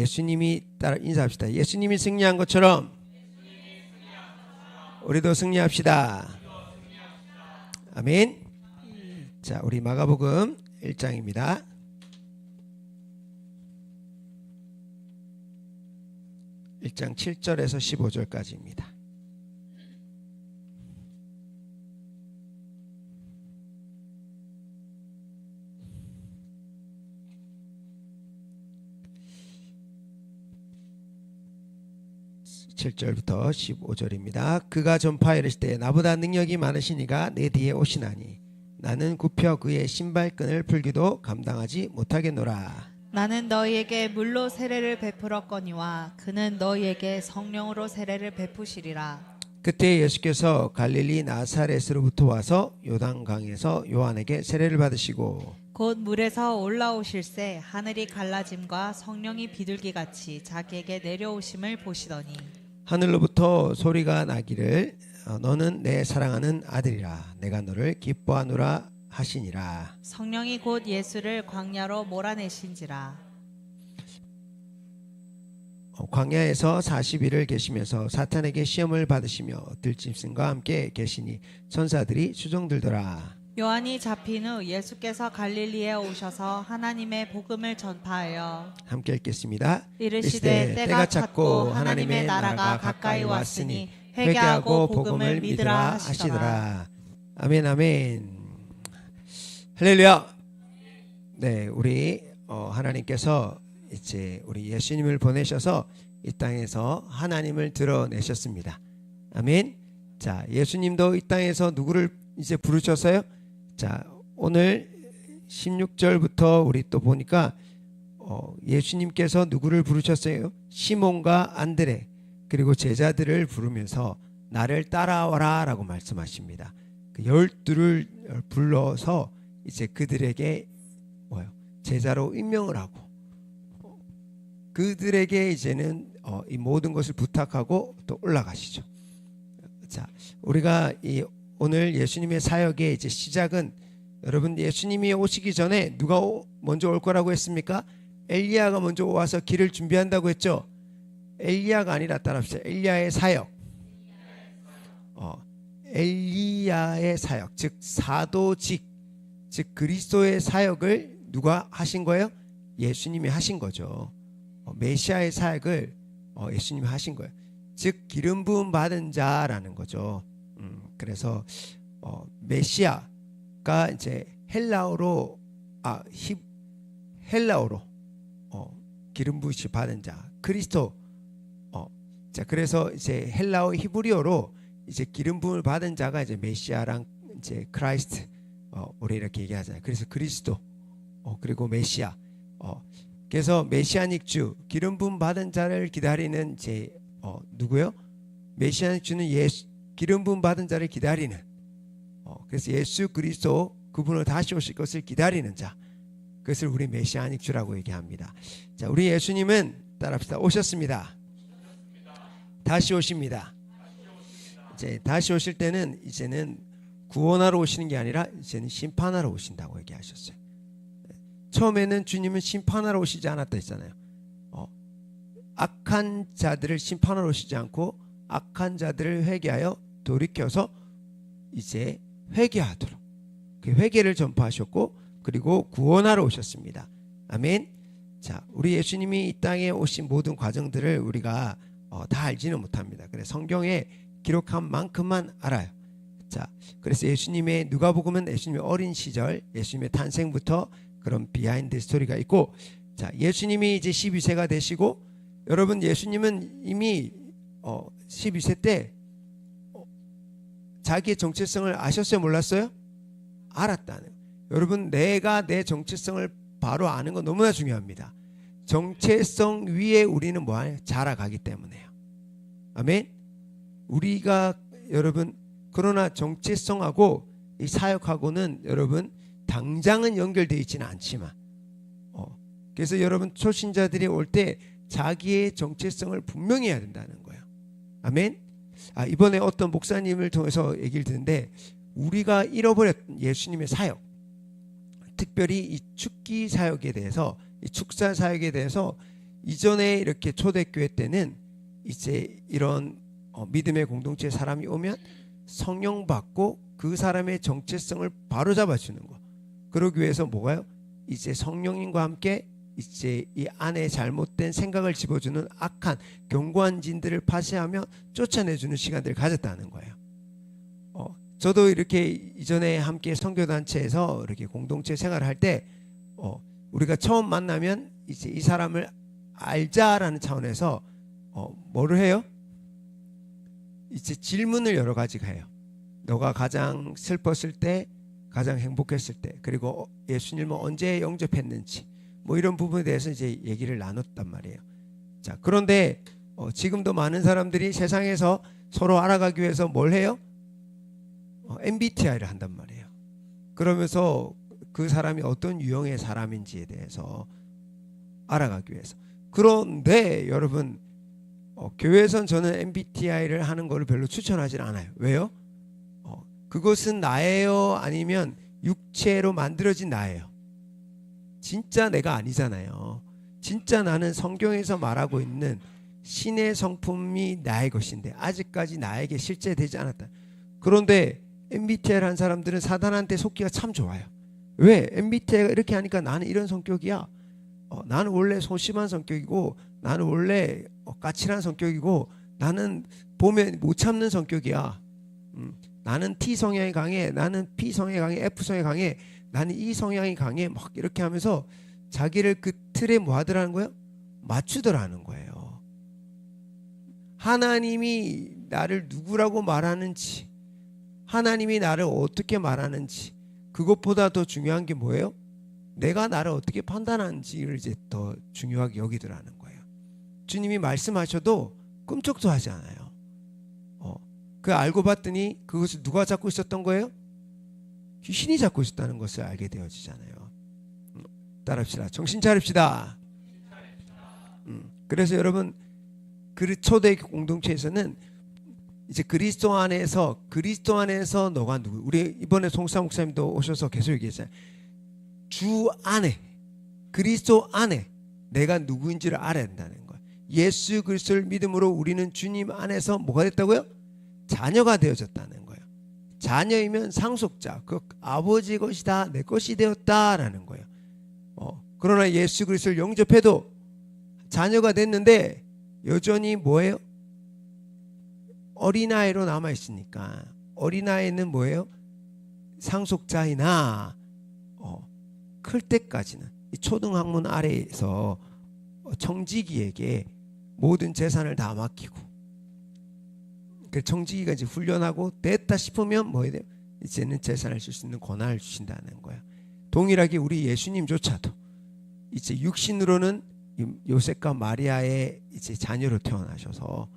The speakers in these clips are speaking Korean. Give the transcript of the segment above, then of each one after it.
예수님이 따라 인사합시다. 예수님이 승리한 것처럼 우리도 승리합시다. 아멘. 자, 우리 마가복음 1장입니다. 1장 7절에서 15절까지입니다. (7절부터) (15절입니다) 그가 전파하여 이르실 때 나보다 능력이 많으시니가 내 뒤에 오시나니 나는 굽혀 그의 신발끈을 풀기도 감당하지 못하겠노라. 나는 너희에게 물로 세례를 베풀었거니와 그는 너희에게 성령으로 세례를 베푸시리라. 그때 예수께서 갈릴리 나사렛으로부터 와서 요단강에서 요한에게 세례를 받으시고 곧 물에서 올라오실새 하늘이 갈라짐과 성령이 비둘기같이 자기에게 내려오심을 보시더니 하늘로부터 소리가 나기를 너는 내 사랑하는 아들이라 내가 너를 기뻐하노라 하시니라. 성령이 곧 예수를 광야로 몰아내신지라. 광야에서 40일을 계시면서 사탄에게 시험을 받으시며 들짐승과 함께 계시니 천사들이 수종들더라. 요한이 잡힌 후 예수께서 갈릴리에 오셔서 하나님의 복음을 전파하여 함께 읽겠습니다. 이르시되 때가 찼고 하나님의 나라가 가까이 왔으니 회개하고 복음을 믿으라 하시더라. 아멘 아멘. 할렐루야. 네, 우리 하나님께서 이제 우리 예수님을 보내셔서 이 땅에서 하나님을 드러내셨습니다. 아멘. 자, 예수님도 이 땅에서 누구를 이제 부르셨어요? 자, 오늘 16절부터 우리 또 보니까 예수님께서 누구를 부르셨어요? 시몬과 안드레 그리고 제자들을 부르면서 나를 따라와라 라고 말씀하십니다. 그 12를 불러서 이제 그들에게 제자로 임명을 하고 그들에게 이제는 이 모든 것을 부탁하고 또 올라가시죠. 자, 우리가 오늘 예수님의 사역의 이제 시작은 여러분 예수님이 오시기 전에 누가 먼저 올 거라고 했습니까? 엘리야가 먼저 와서 길을 준비한다고 했죠. 엘리야가 아니라 따라합시다. 엘리야의 사역. 엘리야의 사역, 즉 사도직, 즉 그리스도의 사역을 누가 하신 거예요? 예수님이 하신 거죠. 메시아의 사역을 예수님이 하신 거예요. 즉 기름 부음 받은 자라는 거죠. 그래서 메시아가 이제 헬라어로 기름 부으시 받은 자, 그리스도. 자, 그래서 이제 헬라어 히브리어로 이제 기름 부음을 받은 자가 이제 메시아랑 이제 크라이스트 우리 이렇게 얘기하잖아요. 그래서 그리스도 그리고 메시아. 그래서 메시아닉 주, 기름 부음 받은 자를 기다리는 이제 누구요? 메시아닉 주는 기름 부음 받은 자를 기다리는. 그래서 예수 그리스도 그분을 다시 오실 것을 기다리는 자. 그것을 우리 메시아닉 주라고 얘기합니다. 자, 우리 예수님은 따라합시다. 오셨습니다. 다시 오십니다. 이제 다시 오실 때는 이제는 구원하러 오시는 게 아니라 이제는 심판하러 오신다고 얘기하셨어요. 처음에는 주님은 심판하러 오시지 않았다 했잖아요. 악한 자들을 심판하러 오시지 않고 악한 자들을 회개하여 돌이켜서 이제 회개하도록 그 회개를 전파하셨고 그리고 구원하러 오셨습니다. 아멘. 자, 우리 예수님이 이 땅에 오신 모든 과정들을 우리가 다 알지는 못합니다. 그래서 성경에 기록한 만큼만 알아요. 자, 그래서 예수님의 누가복음은 예수님의 어린 시절, 예수님의 탄생부터 그런 비하인드 스토리가 있고, 자, 예수님이 이제 12세가 되시고, 여러분 예수님은 이미 12세 때 자기의 정체성을 아셨어요? 몰랐어요? 알았다는. 여러분 내가 내 정체성을 바로 아는 건 너무나 중요합니다. 정체성 위에 우리는 뭐하냐? 자라가기 때문에요. 아멘. 우리가 여러분 그러나 정체성하고 이 사역하고는 여러분 당장은 연결되어 있지는 않지만 그래서 여러분 초신자들이 올 때 자기의 정체성을 분명히 해야 된다는 거예요. 아멘. 이번에 어떤 목사님을 통해서 얘기를 듣는데 우리가 잃어버렸던 예수님의 사역, 특별히 이 축기 사역에 대해서, 이 축사 사역에 대해서 이전에 이렇게 초대교회 때는 이제 이런 믿음의 공동체 사람이 오면 성령 받고 그 사람의 정체성을 바로 잡아주는 거. 그러기 위해서 뭐가요? 이제 성령님과 함께 이제 이 안에 잘못된 생각을 집어주는 악한 견고한 진들을 파쇄하며 쫓아내주는 시간들을 가졌다는 거예요. 저도 이렇게 이전에 함께 선교단체에서 이렇게 공동체 생활을 할 때 우리가 처음 만나면 이제 이 사람을 알자라는 차원에서 뭐를 해요? 이제 질문을 여러 가지가 해요. 너가 가장 슬펐을 때, 가장 행복했을 때, 그리고 예수님을 언제 영접했는지, 뭐 이런 부분에 대해서 이제 얘기를 나눴단 말이에요. 자, 그런데 지금도 많은 사람들이 세상에서 서로 알아가기 위해서 뭘 해요? MBTI를 한단 말이에요. 그러면서 그 사람이 어떤 유형의 사람인지에 대해서 알아가기 위해서. 그런데 여러분, 교회에선 저는 MBTI를 하는 거를 별로 추천하지 않아요. 왜요? 그것은 나예요? 아니면 육체로 만들어진 나예요? 진짜 내가 아니잖아요. 진짜 나는 성경에서 말하고 있는 신의 성품이 나의 것인데 아직까지 나에게 실제되지 않았다. 그런데 MBTI를 한 사람들은 사단한테 속기가 참 좋아요. 왜? MBTI가 이렇게 하니까 나는 이런 성격이야. 나는 원래 소심한 성격이고, 나는 원래 까칠한 성격이고, 나는 보면 못 참는 성격이야. 나는 T 성향이 강해, 나는 P 성향이 강해, F 성향이 강해, 나는 E 성향이 강해. 막 이렇게 하면서 자기를 그 틀에 뭐 하더라는 거예요? 맞추더라는 거예요. 하나님이 나를 누구라고 말하는지, 하나님이 나를 어떻게 말하는지, 그것보다 더 중요한 게 뭐예요? 내가 나를 어떻게 판단하는지를 이제 더 중요하게 여기더라는 거예요. 주님이 말씀하셔도 꿈쩍도 하지 않아요. 그 알고 봤더니 그것을 누가 잡고 있었던 거예요? 귀신이 잡고 있었다는 것을 알게 되어지잖아요. 따라합시다. 정신 차립시다. 그래서 여러분, 그 초대 공동체에서는 이제 그리스도 안에서 너가 누구? 우리 이번에 송사 목사님도 오셔서 계속 얘기했잖아요. 주 안에, 그리스도 안에 내가 누구인지를 알아야 된다는 거예요. 예수 그리스도를 믿음으로 우리는 주님 안에서 뭐가 됐다고요? 자녀가 되어졌다는 거예요. 자녀이면 상속자, 그 아버지 것이다, 내 것이 되었다라는 거예요. 그러나 예수 그리스도를 영접해도 자녀가 됐는데 여전히 뭐예요? 어린아이로 남아있으니까. 어린아이는 뭐예요? 상속자이나 클 때까지는 이 초등학문 아래에서 청지기에게 모든 재산을 다 맡기고, 그 청지기가 이제 훈련하고 됐다 싶으면 뭐 해야 돼요? 이제는 재산을 줄 수 있는 권한을 주신다는 거예요. 동일하게 우리 예수님조차도 이제 육신으로는 요셉과 마리아의 이제 자녀로 태어나셔서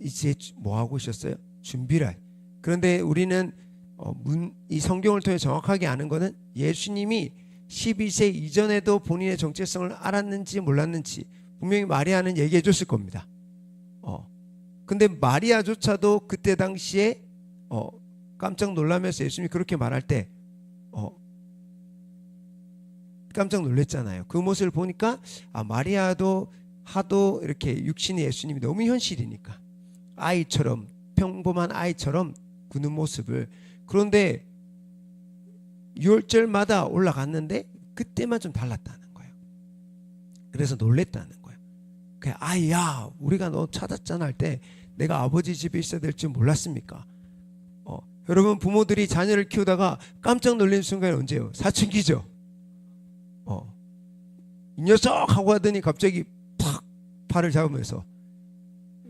이제 뭐 하고 있었어요? 준비를. 그런데 우리는 이 성경을 통해 정확하게 아는 것은 예수님이 12세 이전에도 본인의 정체성을 알았는지 몰랐는지 분명히 마리아는 얘기해 줬을 겁니다. 근데 마리아조차도 그때 당시에 깜짝 놀라면서 예수님이 그렇게 말할 때 깜짝 놀랐잖아요. 그 모습을 보니까 마리아도 하도 이렇게 육신의 예수님이 너무 현실이니까 아이처럼, 평범한 아이처럼 구는 모습을. 그런데 유월절마다 올라갔는데 그때만 좀 달랐다는 거예요. 그래서 놀랬다는 거예요. 그냥 아이야, 우리가 너 찾았잖아 할 때 내가 아버지 집에 있어야 될 줄 몰랐습니까? 여러분, 부모들이 자녀를 키우다가 깜짝 놀라는 순간이 언제예요? 사춘기죠. 이 녀석 하고 하더니 갑자기 팍 팔을 잡으면서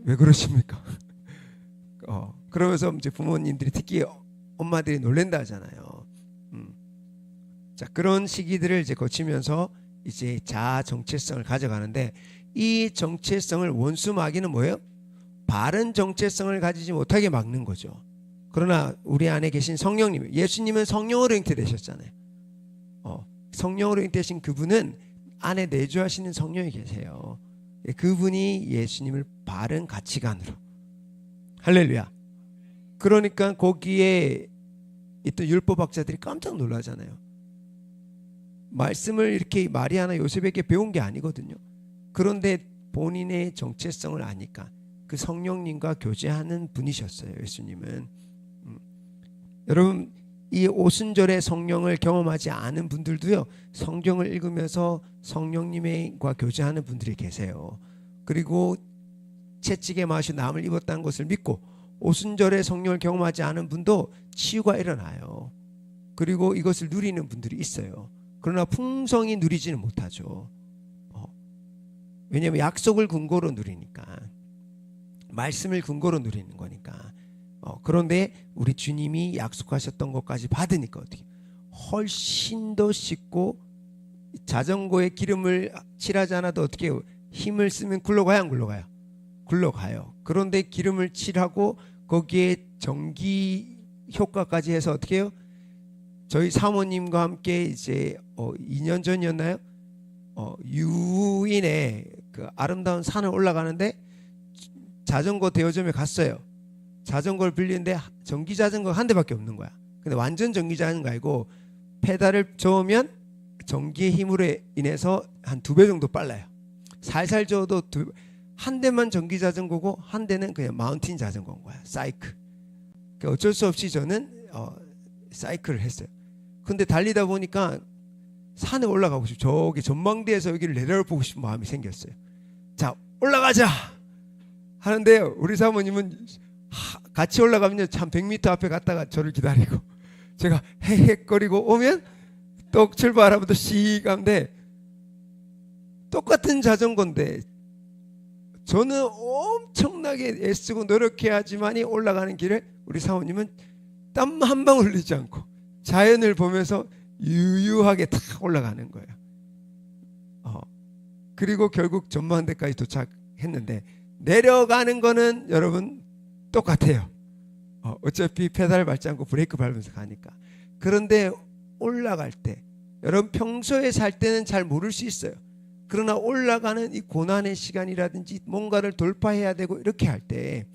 왜 그러십니까? 그러면서 이제 부모님들이, 특히 엄마들이 놀란다 하잖아요. 자, 그런 시기들을 이제 거치면서 이제 자아 정체성을 가져가는데, 이 정체성을 원수 마귀는 뭐예요? 바른 정체성을 가지지 못하게 막는 거죠. 그러나 우리 안에 계신 성령님, 예수님은 성령으로 잉태되셨잖아요. 성령으로 잉태되신 그분은 안에 내주하시는 성령이 계세요. 그분이 예수님을 바른 가치관으로, 할렐루야. 그러니까 거기에 있던 율법학자들이 깜짝 놀라잖아요. 말씀을 이렇게 마리아나 요셉에게 배운 게 아니거든요. 그런데 본인의 정체성을 아니까 그 성령님과 교제하는 분이셨어요. 예수님은. 여러분, 이 오순절의 성령을 경험하지 않은 분들도요, 성경을 읽으면서 성령님과 교제하는 분들이 계세요. 그리고 채찍에 맞아 남을 입었다는 것을 믿고 오순절의 성령을 경험하지 않은 분도 치유가 일어나요. 그리고 이것을 누리는 분들이 있어요. 그러나 풍성히 누리지는 못하죠. 왜냐하면 약속을 근거로 누리니까, 말씀을 근거로 누리는 거니까. 그런데 우리 주님이 약속하셨던 것까지 받으니까 어떻게 훨씬 더 쉽고, 자전거에 기름을 칠하지 않아도 어떻게 해요? 힘을 쓰면 굴러가요, 안 굴러가요? 굴러가요. 그런데 기름을 칠하고 거기에 전기 효과까지 해서 어떻게 해요? 저희 사모님과 함께 이제 2년 전이었나요? 유인의 그 아름다운 산을 올라가는데 자전거 대여점에 갔어요. 자전거를 빌리는데 전기 자전거가 한 대밖에 없는 거야. 근데 완전 전기 자전거 아니고 페달을 저으면 전기의 힘으로 인해서 한 2배 정도 빨라요. 살살 저어도 한 대만 전기 자전거고 한 대는 그냥 마운틴 자전거인 거야. 사이클. 그러니까 어쩔 수 없이 저는 사이클을 했어요. 근데 달리다 보니까 산에 올라가고 싶어. 저기 전망대에서 여기를 내려보고 싶은 마음이 생겼어요. 자, 올라가자 하는데 우리 사모님은 같이 올라가면 참 100m 앞에 갔다가 저를 기다리고, 제가 헤헤거리고 오면 또 출발하면 또 씩 가는데, 똑같은 자전거인데 저는 엄청나게 애쓰고 노력해야지만이 올라가는 길에 우리 사모님은 땀 한 방울 흘리지 않고 자연을 보면서 유유하게 탁 올라가는 거예요. 그리고 결국 전망대까지 도착했는데, 내려가는 거는 여러분 똑같아요. 어차피 페달 밟지 않고 브레이크 밟으면서 가니까. 그런데 올라갈 때, 여러분 평소에 살 때는 잘 모를 수 있어요. 그러나 올라가는 이 고난의 시간이라든지 뭔가를 돌파해야 되고 이렇게 할 때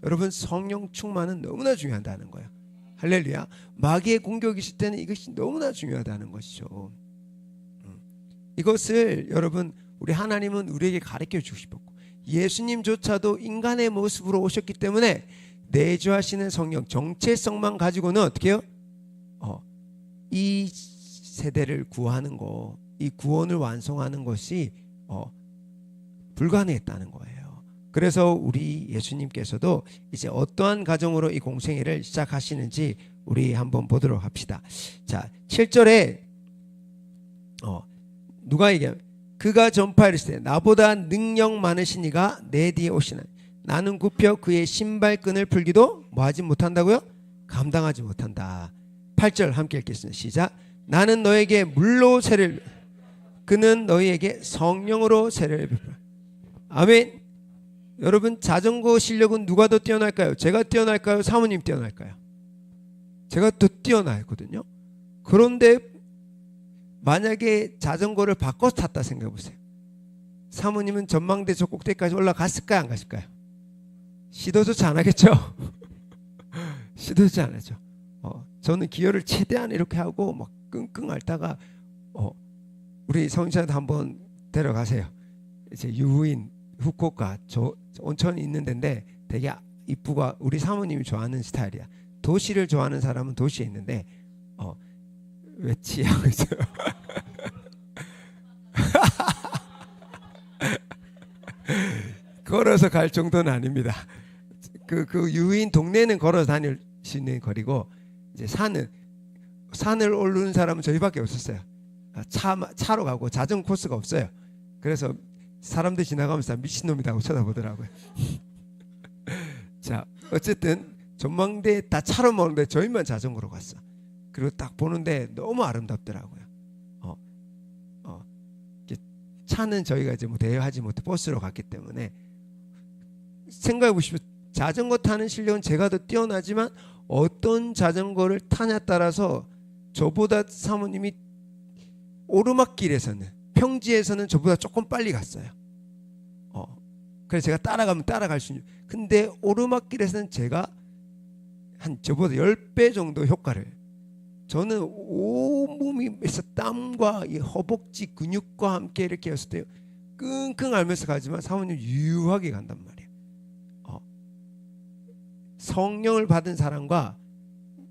여러분 성령 충만은 너무나 중요하다는 거예요. 할렐루야. 마귀의 공격이 있을 때는 이것이 너무나 중요하다는 것이죠. 이것을 여러분, 우리 하나님은 우리에게 가르쳐 주고 싶었고, 예수님조차도 인간의 모습으로 오셨기 때문에 내주하시는 성령, 정체성만 가지고는 어떻게 해요? 이 세대를 구하는 거, 이 구원을 완성하는 것이 불가능했다는 거예요. 그래서 우리 예수님께서도 이제 어떠한 가정으로 이 공생애를 시작하시는지 우리 한번 보도록 합시다. 자, 7절에 누가 얘기하면, 그가 전파하시되 나보다 능력 많으신 이가 내 뒤에 오시나니 나는 굽혀 그의 신발끈을 풀기도 뭐하지 못한다고요? 감당하지 못한다. 8절 함께 읽겠습니다. 시작. 나는 너에게 물로 세를, 그는 너희에게 성령으로 세를 베풀어. 아멘. 여러분, 자전거 실력은 누가 더 뛰어날까요? 제가 뛰어날까요? 사모님 뛰어날까요? 제가 더 뛰어나거든요. 그런데 만약에 자전거를 바꿔서 탔다 생각해 보세요. 사모님은 전망대 저 꼭대기까지 올라갔을까요? 안 갔을까요? 시도조차 안 하겠죠. 시도조차 안 하죠. 저는 기어를 최대한 이렇게 하고 막 끙끙 앓다가 우리 성인한테 한번 데려가세요. 이제 유인 후쿠오카 온천이 있는 데인데 되게 이쁘고 우리 사모님이 좋아하는 스타일이야. 도시를 좋아하는 사람은 도시에 있는데 왜 치하고 있어요? 걸어서 갈 정도는 아닙니다. 그 유인 동네는 걸어서 다닐 수 있는 거리고, 이제 산을 오르는 사람은 저희밖에 없었어요. 차로 가고 자전거 코스가 없어요. 그래서 사람들 지나가면서 미친놈이라고 쳐다보더라고요. 자, 어쨌든 전망대 다 차로 모는데 저희만 자전거로 갔어. 그리고 딱 보는데 너무 아름답더라고요. 차는 저희가 이제 뭐 대여하지 못해 버스로 갔기 때문에, 생각해 보시면 자전거 타는 실력은 제가 더 뛰어나지만 어떤 자전거를 타냐에 따라서 저보다 사모님이 오르막길에서는, 평지에서는 저보다 조금 빨리 갔어요. 그래서 제가 따라가면 따라갈 수 있는. 근데 오르막길에서는 제가 한 저보다 10배 정도 효과를, 저는 온몸에서 땀과 이 허벅지 근육과 함께 이렇게 했을 때 끙끙 앓면서 가지만 사모님 유유하게 간단 말이에요. 성령을 받은 사람과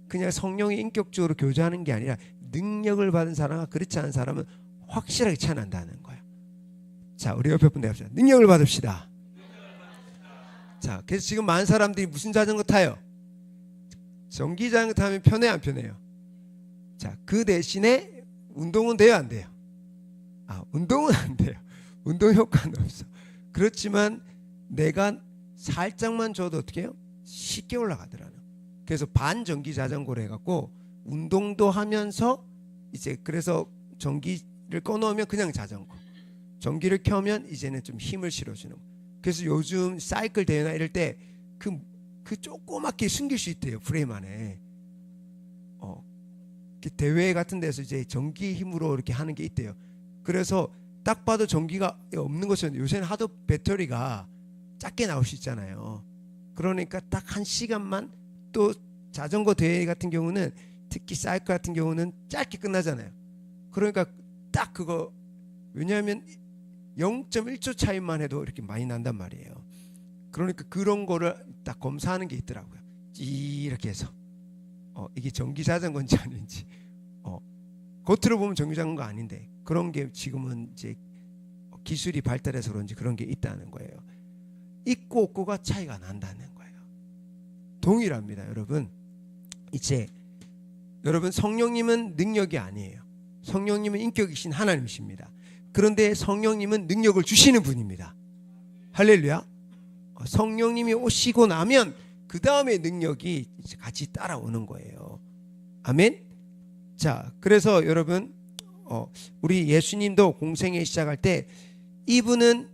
그냥 성령이 인격적으로 교제하는 게 아니라 능력을 받은 사람과 그렇지 않은 사람은 확실하게 차이 난다는 거예요. 자, 우리 옆에 분 내갑시다. 능력을 받읍시다. 자, 그래서 지금 많은 사람들이 무슨 자전거 타요? 전기 자전거 타면 편해요, 안 편해요? 자, 그 대신에 운동은 돼요, 안 돼요? 운동은 안 돼요. 운동 효과는 없어. 그렇지만 내가 살짝만 줘도 어떻게 해요? 쉽게 올라가더라는. 그래서 반전기 자전거로 해갖고 운동도 하면서 이제 그래서 전기를 꺼놓으면 그냥 자전거, 전기를 켜면 이제는 좀 힘을 실어주는. 그래서 요즘 사이클 대회나 이럴 때 그 조그맣게 숨길 수 있대요, 프레임 안에. 대회 같은 데서 이제 전기 힘으로 이렇게 하는 게 있대요. 그래서 딱 봐도 전기가 없는 것은 요새는 하도 배터리가 작게 나올 수 있잖아요. 그러니까 딱 1시간만, 또 자전거 대회 같은 경우는 특히 사이클 같은 경우는 짧게 끝나잖아요. 그러니까 딱 그거, 왜냐하면 0.1초 차이만 해도 이렇게 많이 난단 말이에요. 그러니까 그런 거를 딱 검사하는 게 있더라고요. 이렇게 해서 이게 전기 자전거인지 아닌지, 겉으로 보면 전기 자전거 아닌데 그런 게 지금은 이제 기술이 발달해서 그런지 그런 게 있다는 거예요. 있고 없고가 차이가 난다는 거예요. 동일합니다, 여러분. 이제 여러분, 성령님은 능력이 아니에요. 성령님은 인격이신 하나님이십니다. 그런데 성령님은 능력을 주시는 분입니다. 할렐루야. 성령님이 오시고 나면 그 다음에 능력이 같이 따라오는 거예요. 아멘. 자, 그래서 여러분, 우리 예수님도 공생애 시작할 때 이분은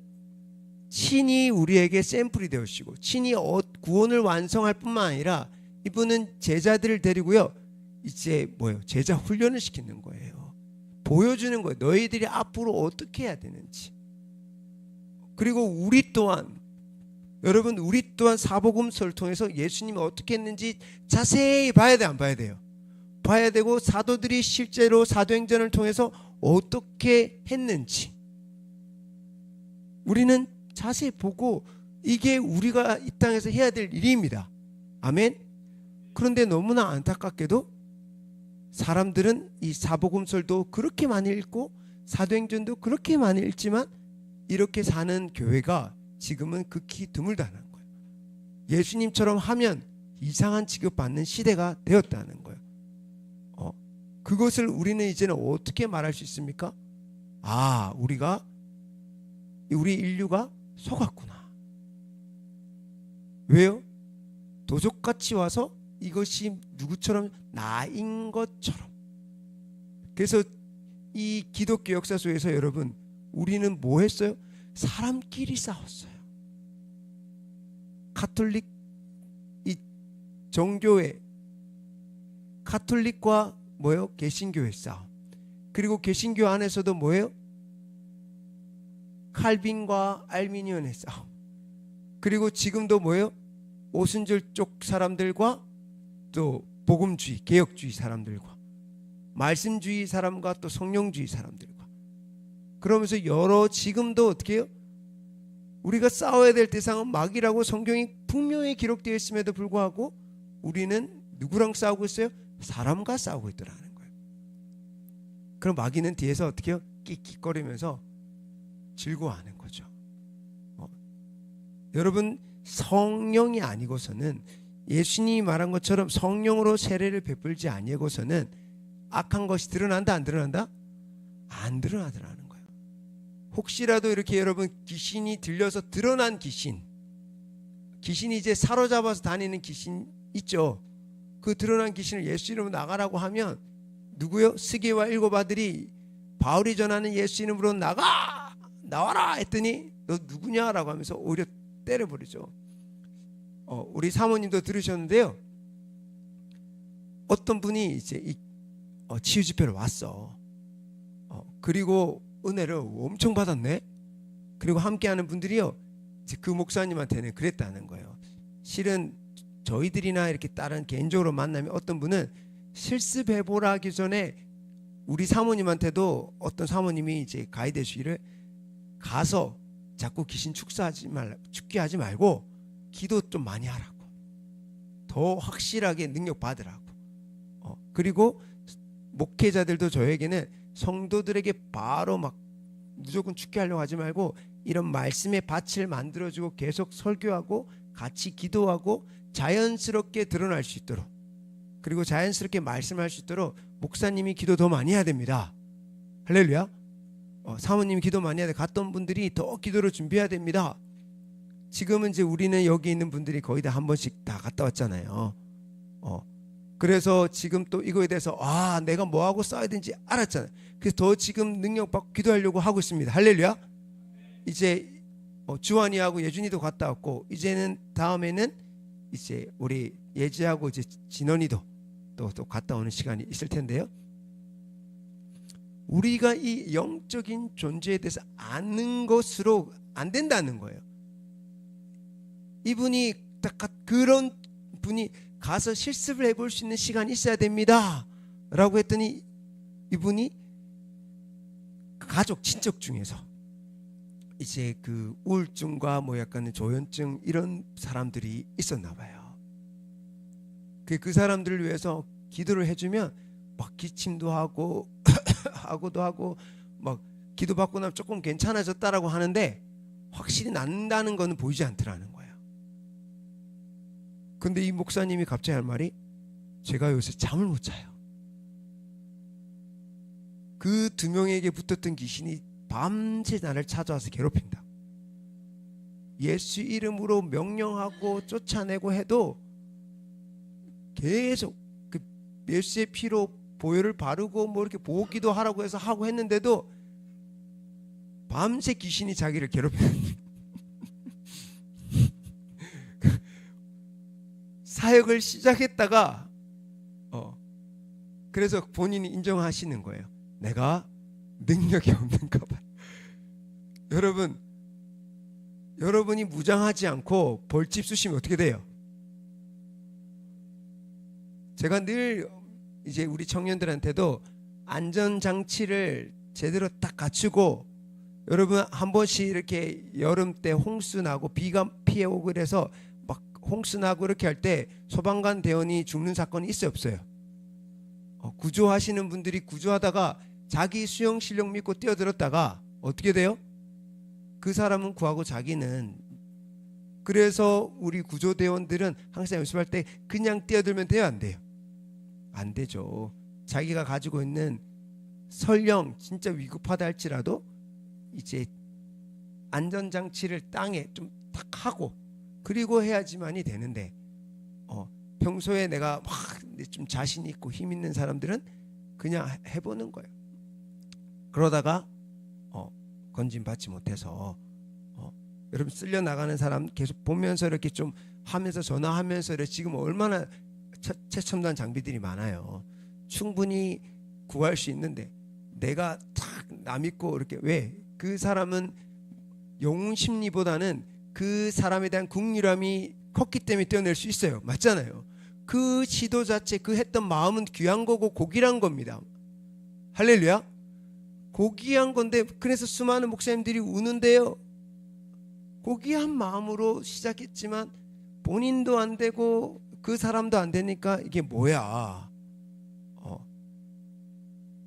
친히 우리에게 샘플이 되시고 친히 구원을 완성할 뿐만 아니라 이분은 제자들을 데리고요, 이제 제자 훈련을 시키는 거예요. 보여주는 거예요. 너희들이 앞으로 어떻게 해야 되는지. 그리고 우리 또한, 여러분, 우리 또한 사복음서를 통해서 예수님이 어떻게 했는지 자세히 봐야 돼, 안 봐야 돼요? 봐야 되고, 사도들이 실제로 사도행전을 통해서 어떻게 했는지 우리는 자세히 보고, 이게 우리가 이 땅에서 해야 될 일입니다. 아멘. 그런데 너무나 안타깝게도 사람들은 이 사복음서도 그렇게 많이 읽고 사도행전도 그렇게 많이 읽지만 이렇게 사는 교회가 지금은 극히 드물다는 거예요. 예수님처럼 하면 이상한 취급받는 시대가 되었다는 거예요. 그것을 우리는 이제는 어떻게 말할 수 있습니까? 우리 인류가 속았구나. 왜요? 도적같이 와서 이것이 누구처럼 나인 것처럼. 그래서 이 기독교 역사 속에서 여러분, 우리는 뭐 했어요? 사람끼리 싸웠어요. 가톨릭, 이 정교회, 가톨릭과 개신교의 싸움. 그리고 개신교 안에서도 칼빈과 알미니언의 싸움. 그리고 지금도 오순절 쪽 사람들과 또 복음주의, 개혁주의 사람들과 말씀주의 사람과 또 성령주의 사람들과, 그러면서 지금도 어떻게 해요? 우리가 싸워야 될 대상은 마귀라고 성경이 분명히 기록되어 있음에도 불구하고 우리는 누구랑 싸우고 있어요? 사람과 싸우고 있더라는 거예요. 그럼 마귀는 뒤에서 어떻게 해요? 끽끽거리면서 즐거워하는 거죠. 여러분, 성령이 아니고서는, 예수님이 말한 것처럼 성령으로 세례를 베풀지 아니고서는 악한 것이 드러난다, 안 드러난다? 안 드러나더라는 거예요. 혹시라도 이렇게 여러분, 귀신이 들려서 드러난 귀신이 이제 사로잡아서 다니는 귀신 있죠. 그 드러난 귀신을 예수 이름으로 나가라고 하면 누구요? 스게와 일곱 아들이 바울이 전하는 예수 이름으로 나와라 했더니 너 누구냐라고 하면서 오히려 때려버리죠. 우리 사모님도 들으셨는데요. 어떤 분이 이제 치유 집회를 왔어. 그리고 은혜를 엄청 받았네. 그리고 함께하는 분들이요, 이제 그 목사님한테는 그랬다는 거예요. 실은 저희들이나 이렇게 다른 개인적으로 만나면 어떤 분은 실습해보라 하기 전에 우리 사모님한테도 어떤 사모님이 이제 가이드 주기를 가서 자꾸 귀신 축게 하지 말고 기도 좀 많이 하라고. 더 확실하게 능력 받으라고. 그리고 목회자들도 저에게는 성도들에게 바로 막 무조건 축게 하려고 하지 말고 이런 말씀의 밭을 만들어주고 계속 설교하고 같이 기도하고 자연스럽게 드러날 수 있도록, 그리고 자연스럽게 말씀할 수 있도록 목사님이 기도 더 많이 해야 됩니다. 할렐루야. 사모님이 기도 많이 해야 돼. 갔던 분들이 더 기도를 준비해야 됩니다. 지금은 이제 우리는 여기 있는 분들이 거의 다 한 번씩 다 갔다 왔잖아요. 그래서 지금 또 이거에 대해서 내가 뭐하고 싸워야 되는지 알았잖아요. 그래서 더 지금 능력 받고 기도하려고 하고 있습니다. 할렐루야. 이제 주환이하고 예준이도 갔다 왔고, 이제는 다음에는 이제 우리 예지하고 이제 진원이도 또 갔다 오는 시간이 있을 텐데요. 우리가 이 영적인 존재에 대해서 아는 것으로 안 된다는 거예요. 이분이 딱 그런 분이 가서 실습을 해볼 수 있는 시간이 있어야 됩니다 라고 했더니, 이분이 가족 친척 중에서 이제 그 우울증과 뭐 약간 조현증 이런 사람들이 있었나 봐요. 그 사람들을 위해서 기도를 해주면 막 기침도 하고 하고도 하고 막 기도받고 나면 조금 괜찮아졌다라고 하는데 확실히 낫는다는 거는 보이지 않더라는 거예요. 근데 이 목사님이 갑자기 할 말이, 제가 요새 잠을 못 자요. 그 두 명에게 붙었던 귀신이 밤새 나를 찾아와서 괴롭힌다. 예수 이름으로 명령하고 쫓아내고 해도 계속 그 예수의 피로 보혈을 바르고 뭐 이렇게 보기도 하라고 해서 하고 했는데도 밤새 귀신이 자기를 괴롭히는 사역을 시작했다가 그래서 본인이 인정하시는 거예요. 내가 능력이 없는가 봐. 여러분이 무장하지 않고 벌집 쑤시면 어떻게 돼요? 제가 늘 이제 우리 청년들한테도 안전장치를 제대로 딱 갖추고, 여러분 한 번씩 이렇게 여름 때 홍수 나고 비가 피해오고 그래서 막 홍수 나고 이렇게 할 때 소방관 대원이 죽는 사건이 있어요, 없어요? 구조하시는 분들이 구조하다가 자기 수영 실력 믿고 뛰어들었다가 어떻게 돼요? 그 사람은 구하고 자기는. 그래서 우리 구조대원들은 항상 연습할 때 그냥 뛰어들면 돼요, 안 돼요? 안 되죠. 자기가 가지고 있는 설령 진짜 위급하다 할지라도 이제 안전장치를 땅에 좀 탁 하고 그리고 해야지만이 되는데, 평소에 내가 막 좀 자신 있고 힘 있는 사람들은 그냥 해보는 거예요. 그러다가 건진 받지 못해서 여러분 쓸려 나가는 사람 계속 보면서 이렇게 좀 하면서 전화하면서 이렇게 지금 얼마나 최첨단 장비들이 많아요. 충분히 구할 수 있는데 내가 탁 나 믿고 이렇게, 왜? 그 사람은 영웅 심리보다는 그 사람에 대한 국률함이 컸기 때문에 떼어낼 수 있어요. 맞잖아요. 그 시도 자체, 그 했던 마음은 귀한 거고 고귀한 겁니다. 할렐루야. 고귀한 건데, 그래서 수많은 목사님들이 우는데요. 고귀한 마음으로 시작했지만 본인도 안 되고 그 사람도 안 되니까 이게 뭐야?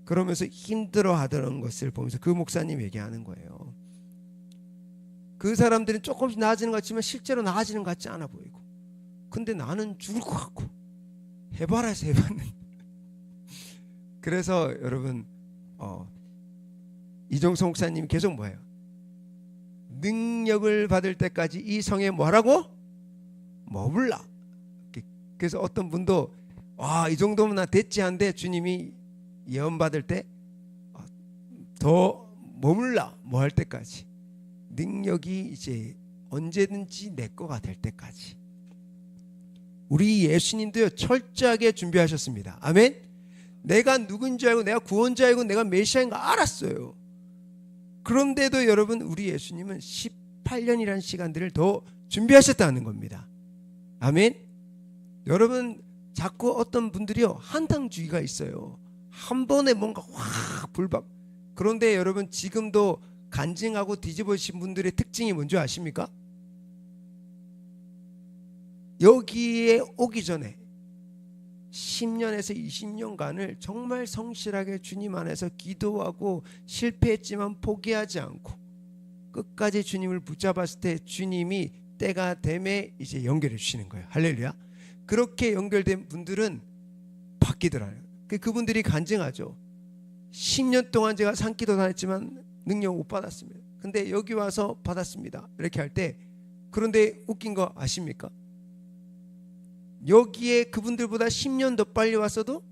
그러면서 힘들어하던 것을 보면서 그 목사님 얘기하는 거예요. 그 사람들은 조금씩 나아지는 것 같지만 실제로 나아지는 것 같지 않아 보이고, 근데 나는 죽을 것 같고 해봐라 해서 해봤는데. 그래서 여러분 이종성 목사님이 계속 뭐예요? 능력을 받을 때까지 이 성에 뭐하라고? 머물라. 그래서 어떤 분도 이 정도면 나 됐지 한데, 주님이 예언 받을 때 더 머물라, 뭐 할 때까지, 능력이 이제 언제든지 내 거가 될 때까지. 우리 예수님도요 철저하게 준비하셨습니다. 아멘. 내가 누군지 알고 내가 구원자 알고 내가 메시아인 거 알았어요. 그런데도 여러분, 우리 예수님은 18년이라는 시간들을 더 준비하셨다는 겁니다. 아멘. 여러분, 자꾸 어떤 분들이요 한탕주의가 있어요. 한 번에 뭔가 확 불박. 그런데 여러분, 지금도 간증하고 뒤집어진 분들의 특징이 뭔지 아십니까? 여기에 오기 전에 10년에서 20년간을 정말 성실하게 주님 안에서 기도하고 실패했지만 포기하지 않고 끝까지 주님을 붙잡았을 때 주님이 때가 됨에 이제 연결해 주시는 거예요. 할렐루야. 그렇게 연결된 분들은 바뀌더라고요. 그분들이 간증하죠. 10년 동안 제가 산기도 다녔지만 능력 못 받았습니다. 근데 여기 와서 받았습니다. 이렇게 할 때, 그런데 웃긴 거 아십니까? 여기에 그분들보다 10년 더 빨리 왔어도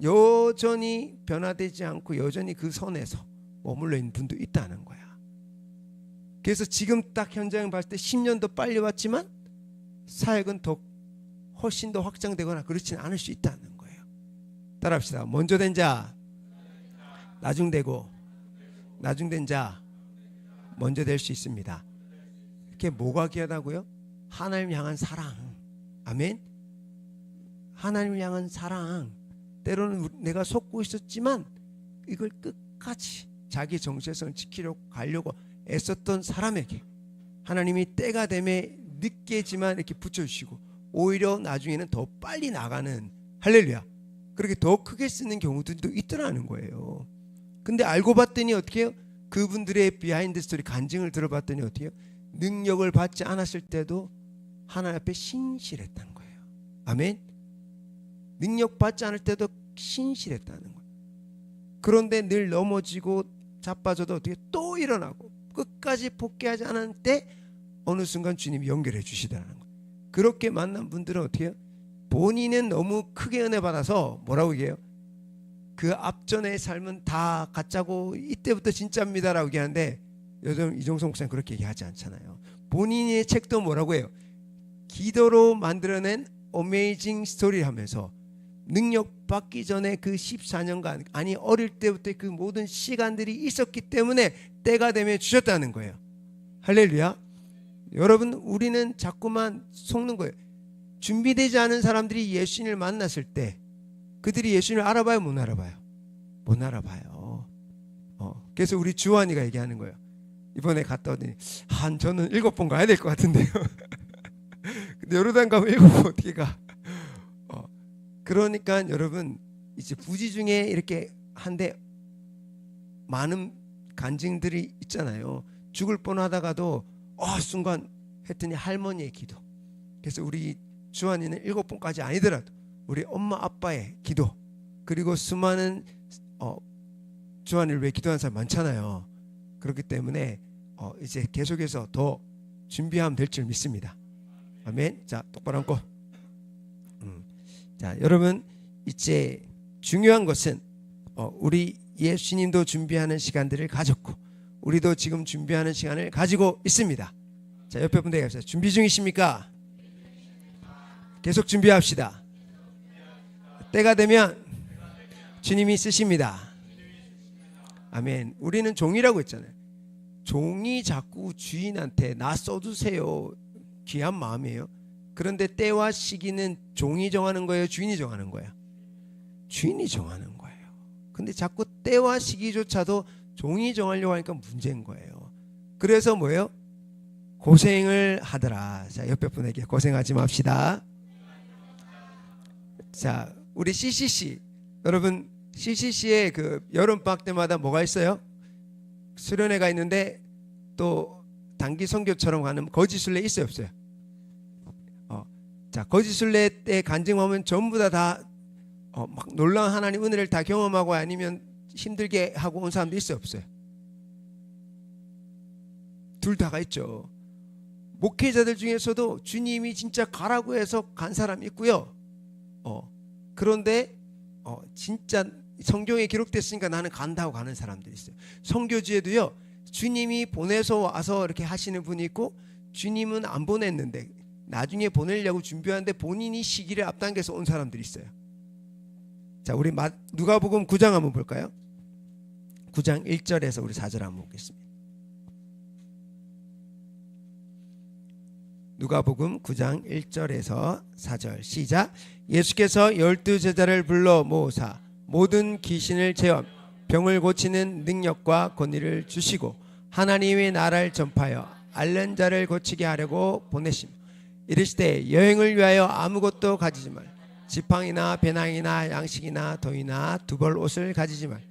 여전히 변화되지 않고 여전히 그 선에서 머물러 있는 분도 있다는 거야. 그래서 지금 딱 현장을 봤을 때 10년 더 빨리 왔지만 사역은 더 훨씬 더 확장되거나 그렇지는 않을 수 있다는 거예요. 따라합시다. 먼저 된 자 나중되고, 나중된 자 먼저 될 수 있습니다. 이게 뭐가 귀하다고요? 하나님 향한 사랑. 아멘. 하나님을 향한 사랑. 때로는 내가 속고 있었지만 이걸 끝까지 자기 정체성을 지키려고 가려고 애썼던 사람에게 하나님이 때가 됨에 늦게지만 이렇게 붙여주시고 오히려 나중에는 더 빨리 나가는, 할렐루야, 그렇게 더 크게 쓰는 경우들도 있더라는 거예요. 근데 알고 봤더니 어떻게 해요? 그분들의 비하인드 스토리 간증을 들어봤더니 어떻게 해요? 능력을 받지 않았을 때도 하나님 앞에 신실했다는 거예요. 아멘. 능력 받지 않을 때도 신실했다는 거예요. 그런데 늘 넘어지고 자빠져도 어떻게 또 일어나고 끝까지 포기하지 않을 때 어느 순간 주님이 연결해 주시더라는 거예요. 그렇게 만난 분들은 어떻게 해요? 본인은 너무 크게 은혜 받아서 뭐라고 얘기해요? 그 앞전의 삶은 다 가짜고 이때부터 진짜입니다라고 얘기하는데 요즘 이종성 목사님 그렇게 얘기하지 않잖아요. 본인의 책도 뭐라고 해요? 기도로 만들어낸 어메이징 스토리 하면서 능력 받기 전에 그 14년간, 아니 어릴 때부터 그 모든 시간들이 있었기 때문에 때가 되면 주셨다는 거예요. 할렐루야. 여러분, 우리는 자꾸만 속는 거예요. 준비되지 않은 사람들이 예수님을 만났을 때 그들이 예수님을 알아봐요, 못 알아봐요? 못 알아봐요. 그래서 우리 주환이가 얘기하는 거예요. 이번에 갔다 오더니 저는 7번 가야 될 것 같은데요. 근데 요르단 가면 7번 어떻게 가? 그러니까 여러분, 이제 부지 중에 이렇게 한데 많은 간증들이 있잖아요. 죽을 뻔하다가도 순간 했더니 할머니의 기도. 그래서 우리 주환이는 7번까지 아니더라도 우리 엄마 아빠의 기도, 그리고 수많은 주환이를 위해 기도하는 사람 많잖아요. 그렇기 때문에 이제 계속해서 더 준비하면 될 줄 믿습니다. 아멘. 자, 똑바로 앉고. 자, 여러분, 이제 중요한 것은 우리 예수님도 준비하는 시간들을 가졌고 우리도 지금 준비하는 시간을 가지고 있습니다. 자, 옆에 분들에게 합시다. 준비 중이십니까? 계속 준비합시다. 때가 되면 주님이 쓰십니다. 아멘. 우리는 종이라고 했잖아요. 종이 자꾸 주인한테 나 써주세요. 귀한 마음이에요. 그런데 때와 시기는 종이 정하는 거예요? 주인이 정하는 거예요? 주인이 정하는 거예요. 근데 자꾸 때와 시기조차도 종이 정하려고 하니까 문제인 거예요. 그래서 뭐예요? 고생을 하더라. 자, 옆에 분에게 고생하지 맙시다. 자, 우리 CCC, 여러분, CCC에 그 여름방학 때마다 뭐가 있어요? 수련회가 있는데 또 단기 선교처럼 가는 거짓순례 있어요, 없어요? 자, 거짓순례 때 간증하면 전부 다 막 놀라운 하나님 은혜를 다 경험하고 아니면 힘들게 하고 온 사람도 있어요, 없어요? 둘 다가 있죠. 목회자들 중에서도 주님이 진짜 가라고 해서 간 사람 있고요. 그런데 진짜 성경에 기록됐으니까 나는 간다고 가는 사람들이 있어요. 선교지에도요, 주님이 보내서 와서 이렇게 하시는 분이 있고 주님은 안 보냈는데 나중에 보내려고 준비하는데 본인이 시기를 앞당겨서 온 사람들이 있어요. 자, 우리 누가복음 9장 한번 볼까요? 9장 1절에서 우리 4절 한번 보겠습니다. 누가복음 9장 1절에서 4절 시작. 예수께서 12 제자를 불러 모으사 모든 귀신을 제어 병을 고치는 능력과 권위를 주시고 하나님의 나라를 전파하여 앓는 자를 고치게 하려고 보내시며 이르시되 여행을 위하여 아무것도 가지지 말 지팡이나 배낭이나 양식이나 돈이나 두벌 옷을 가지지 말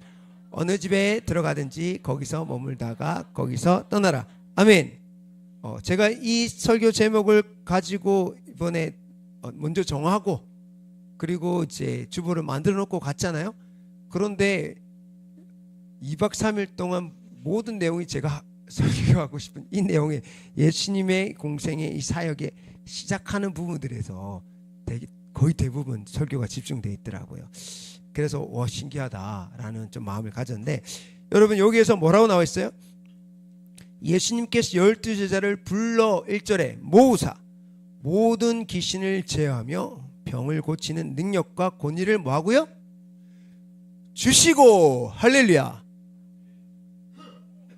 어느 집에 들어가든지 거기서 머물다가 거기서 떠나라. 아멘. 제가 이 설교 제목을 가지고 이번에 먼저 정하고 그리고 이제 주보를 만들어 놓고 갔잖아요. 그런데 2박 3일 동안 모든 내용이 제가 설교하고 싶은 이 내용에 예수님의 공생의 이 사역에 시작하는 부분들에서 거의 대부분 설교가 집중되어 있더라고요. 그래서 신기하다라는 좀 마음을 가졌는데 여러분 여기에서 뭐라고 나와 있어요? 예수님께서 12제자를 불러 1절에 모으사 모든 귀신을 제어하며 병을 고치는 능력과 권위를 뭐하고요? 주시고 할렐루야.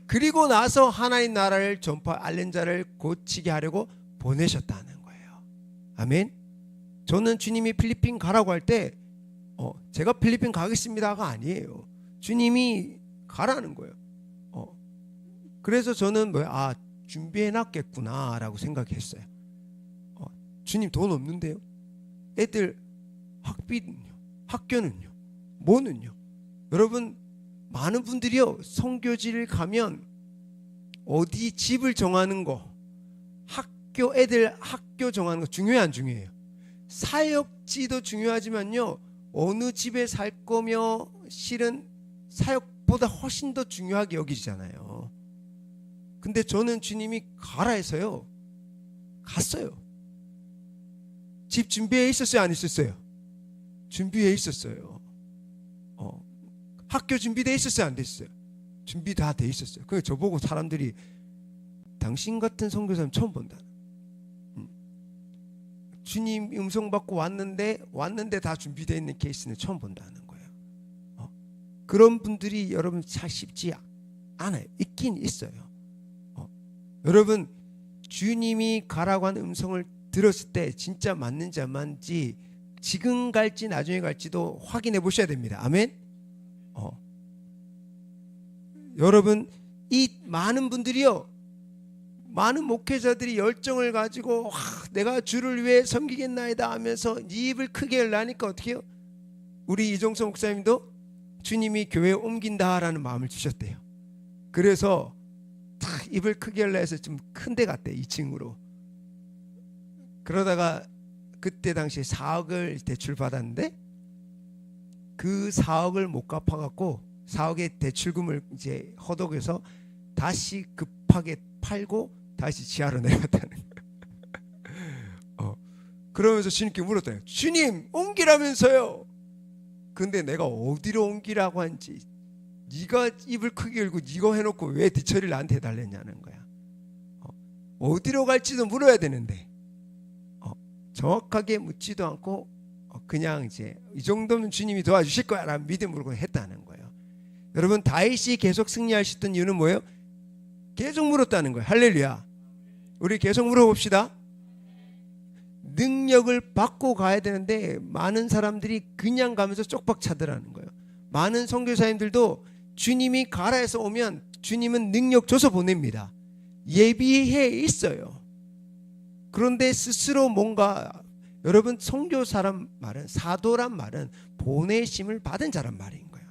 그리고 나서 하나님 나라를 전파 앓는 자를 고치게 하려고 보내셨다는 거예요. 아멘. 저는 주님이 필리핀 가라고 할 때 제가 필리핀 가겠습니다가 아니에요. 주님이 가라는 거예요. 그래서 저는 준비해놨겠구나라고 생각했어요. 주님 돈 없는데요. 애들 학비는요, 학교는요, 뭐는요. 여러분 많은 분들이요 선교지를 가면 어디 집을 정하는 거, 학교 애들 학교 정하는 거 중요해 안 중요해요? 사역지도 중요하지만요 어느 집에 살 거며 실은 사역보다 훨씬 더 중요하게 여기잖아요. 근데 저는 주님이 가라 해서요 갔어요. 집 준비해 있었어요 안 있었어요? 준비해 있었어요. 학교 준비돼 있었어요 안 됐어요? 준비 다 돼 있었어요. 그래서 저보고 사람들이 당신 같은 선교사님 처음 본다. 주님 음성 받고 왔는데 다 준비되어 있는 케이스는 처음 본다는 거예요. 그런 분들이 여러분 잘 쉽지 않아요. 있긴 있어요. 여러분 주님이 가라고 하는 음성을 들었을 때 진짜 맞는지 안 맞는지 지금 갈지 나중에 갈지도 확인해 보셔야 됩니다. 아멘. 여러분 이 많은 분들이요 많은 목회자들이 열정을 가지고 내가 주를 위해 섬기겠나이다 하면서 입을 크게 열라니까 어떻게 해요? 우리 이종서 목사님도 주님이 교회에 옮긴다라는 마음을 주셨대요. 그래서 딱 입을 크게 열라 해서 좀 큰 데 갔대 2층으로. 그러다가 그때 당시에 4억을 대출 받았는데 그 4억을 못 갚아갖고 4억의 대출금을 이제 허덕여서 다시 급하게 팔고 다시 지하로 내려갔다는 거예요. 그러면서 주님께 물었대요. 주님 옮기라면서요. 근데 내가 어디로 옮기라고 한지 네가 입을 크게 열고 네가 해놓고 왜 뒤처리를 나한테 해달랬냐는 거야. 어디로 갈지도 물어야 되는데 정확하게 묻지도 않고 그냥 이제 이 정도면 주님이 도와주실 거야 라는 믿음으로 했다는 거예요. 여러분 다윗이 계속 승리할 수 있던 이유는 뭐예요? 계속 물었다는 거예요. 할렐루야. 우리 계속 물어봅시다. 능력을 받고 가야 되는데 많은 사람들이 그냥 가면서 쪽박 차더라는 거예요. 많은 선교사님들도 주님이 가라 해서 오면 주님은 능력 줘서 보냅니다. 예비해 있어요. 그런데 스스로 뭔가 여러분 선교사란 말은 사도란 말은 보내심을 받은 자란 말인 거예요.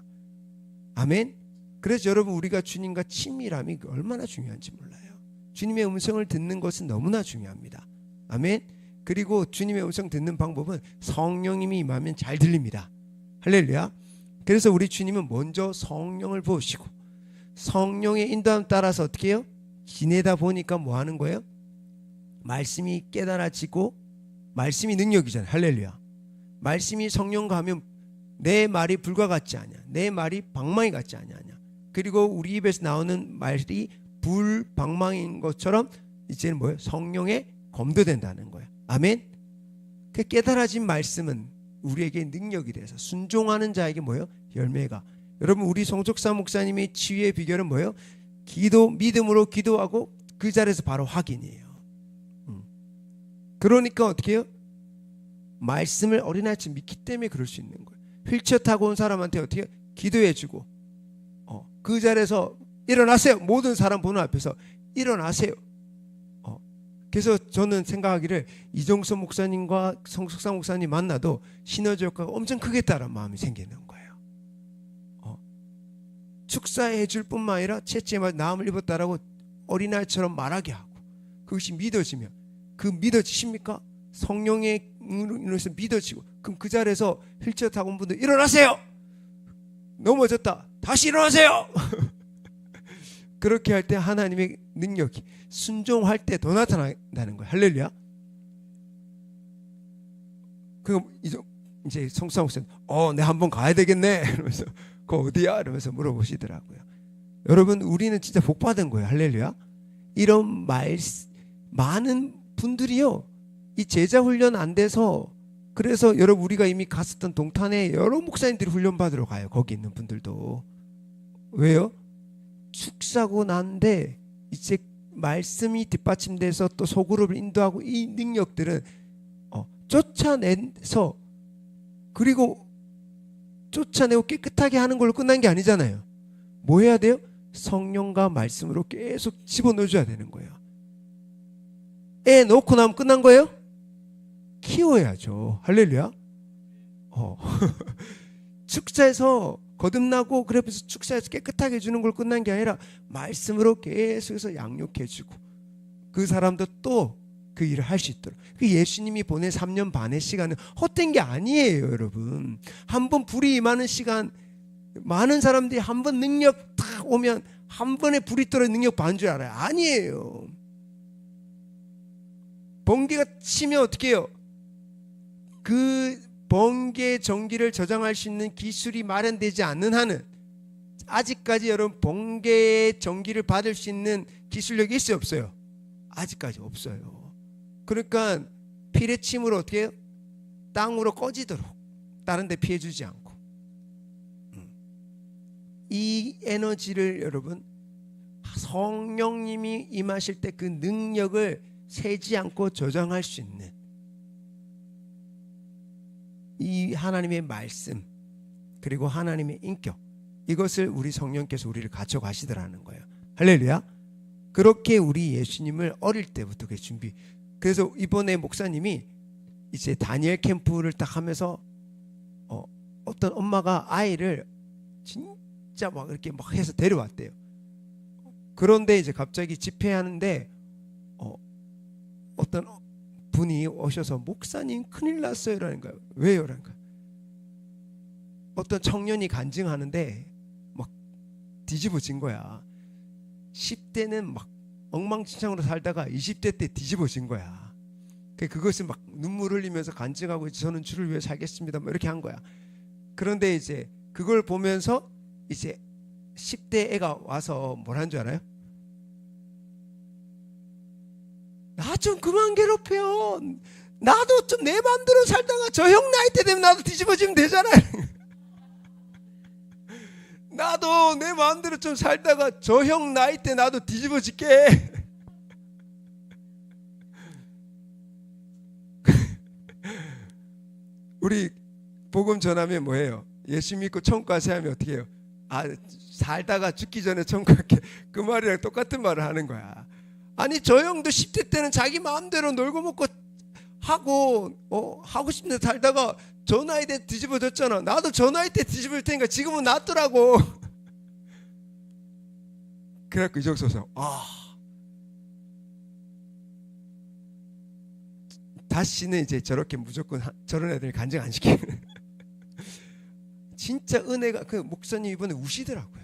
아멘. 그래서 여러분 우리가 주님과 친밀함이 얼마나 중요한지 몰라요. 주님의 음성을 듣는 것은 너무나 중요합니다. 아멘. 그리고 주님의 음성 듣는 방법은 성령님이 임하면 잘 들립니다. 할렐루야. 그래서 우리 주님은 먼저 성령을 부으시고 성령의 인도함 따라서 어떻게 해요? 지내다 보니까 뭐 하는 거예요? 말씀이 깨달아지고 말씀이 능력이잖아요. 할렐루야. 말씀이 성령과 하면 내 말이 불과 같지 않냐, 내 말이 방망이 같지 않냐. 그리고 우리 입에서 나오는 말이 불방망인 것처럼 이제는 뭐예요? 성령에 검도된다는 거예요. 아멘. 그 깨달아진 말씀은 우리에게 능력이 돼서 순종하는 자에게 뭐예요? 열매가. 여러분 우리 송석사 목사님의 치유의 비결은 뭐예요? 믿음으로 기도하고 그 자리에서 바로 확인이에요. 그러니까 어떻게 해요? 말씀을 어린아이처럼 믿기 때문에 그럴 수 있는 거예요. 휠체어 타고 온 사람한테 어떻게 해요? 기도해주고 그 자리에서 일어나세요. 모든 사람 보는 앞에서 일어나세요. 그래서 저는 생각하기를 이종섭 목사님과 성숙상 목사님 만나도 시너지 효과가 엄청 크겠다는 마음이 생기는 거예요. 축사해 줄 뿐만 아니라 채찍에 맞아 나음을 입었다라고 어린아이처럼 말하게 하고, 그것이 믿어지면, 그 믿어지십니까? 성령의 인해서 믿어지고, 그럼 그 자리에서 휠체어 타고 온 분들 일어나세요. 넘어졌다, 다시 일어나세요. 그렇게 할 때 하나님의 능력이 순종할 때 더 나타난다는 거예요. 할렐루야. 그럼 이제 성수상 목사님, 내가 한번 가야 되겠네 이러면서, 그 어디야? 이러면서 물어보시더라고요. 여러분, 우리는 진짜 복 받은 거예요. 할렐루야. 이런 많은 분들이요, 이 제자 훈련 안 돼서, 그래서 여러분, 우리가 이미 갔었던 동탄에 여러 목사님들이 훈련 받으러 가요. 거기 있는 분들도. 왜요? 축사고 난데 이제 말씀이 뒷받침돼서 또 소그룹을 인도하고, 이 능력들은 쫓아내서, 그리고 쫓아내고 깨끗하게 하는 걸로 끝난 게 아니잖아요. 뭐 해야 돼요? 성령과 말씀으로 계속 집어넣어줘야 되는 거예요. 애 놓고 나면 끝난 거예요? 키워야죠. 할렐루야. 축사에서 거듭나고, 그래서 축사에서 깨끗하게 해주는 걸 끝난 게 아니라 말씀으로 계속해서 양육해주고, 그 사람도 또 그 일을 할 수 있도록. 그 예수님이 보낸 3년 반의 시간은 헛된 게 아니에요. 여러분, 한번 불이 임하는 시간, 많은 사람들이 한 번 능력 탁 오면 한 번에 불이 떨어져 능력 받는 줄 알아요. 아니에요. 번개가 치면 어떻게 해요? 그 번개 전기를 저장할 수 있는 기술이 마련되지 않는 한은, 아직까지 여러분 번개의 전기를 받을 수 있는 기술력이 있어요, 없어요? 아직까지 없어요. 그러니까 피레침으로 어떻게 해요? 땅으로 꺼지도록 다른 데 피해주지 않고, 이 에너지를 여러분, 성령님이 임하실 때 그 능력을 세지 않고 저장할 수 있는 이 하나님의 말씀, 그리고 하나님의 인격, 이것을 우리 성령께서 우리를 가져가시더라는 거예요. 할렐루야. 그렇게 우리 예수님을 어릴 때부터 준비. 그래서 이번에 목사님이 이제 다니엘 캠프를 딱 하면서 어떤 엄마가 아이를 진짜 막 이렇게 막 해서 데려왔대요. 그런데 이제 갑자기 집회하는데 어떤 분이 오셔서, 목사님 큰일 났어요 라는 거예요. 왜요? 라는 거예요. 어떤 청년이 간증하는데 막 뒤집어진 거야. 10대는 막 엉망진창으로 살다가 20대 때 뒤집어진 거야. 그것을 막 눈물 흘리면서 간증하고, 저는 주를 위해 살겠습니다 뭐 이렇게 한 거야. 그런데 이제 그걸 보면서 이제 10대 애가 와서 뭘 한 줄 알아요? 나 좀 그만 괴롭혀. 나도 좀 내 맘대로 살다가 저 형 나이 때 되면 나도 뒤집어지면 되잖아. 나도 내 마음대로 좀 살다가 저 형 나이 때 나도 뒤집어질게. 우리 복음 전하면 뭐예요? 예수 믿고 천국 가세요 하면 어떻게 해요? 살다가 죽기 전에 천국 갈게. 그 말이랑 똑같은 말을 하는 거야. 아니, 저 형도 10대 때는 자기 마음대로 놀고 먹고 하고 하고 싶은 데 살다가 저 나이 때 뒤집어졌잖아. 나도 저 나이 때 뒤집어질 테니까 지금은 낫더라고. 그래갖고 이정소서 다시는 이제 저렇게 무조건 저런 애들 간증 안 시키는. 진짜 은혜가, 그 목사님 이번에 우시더라고요.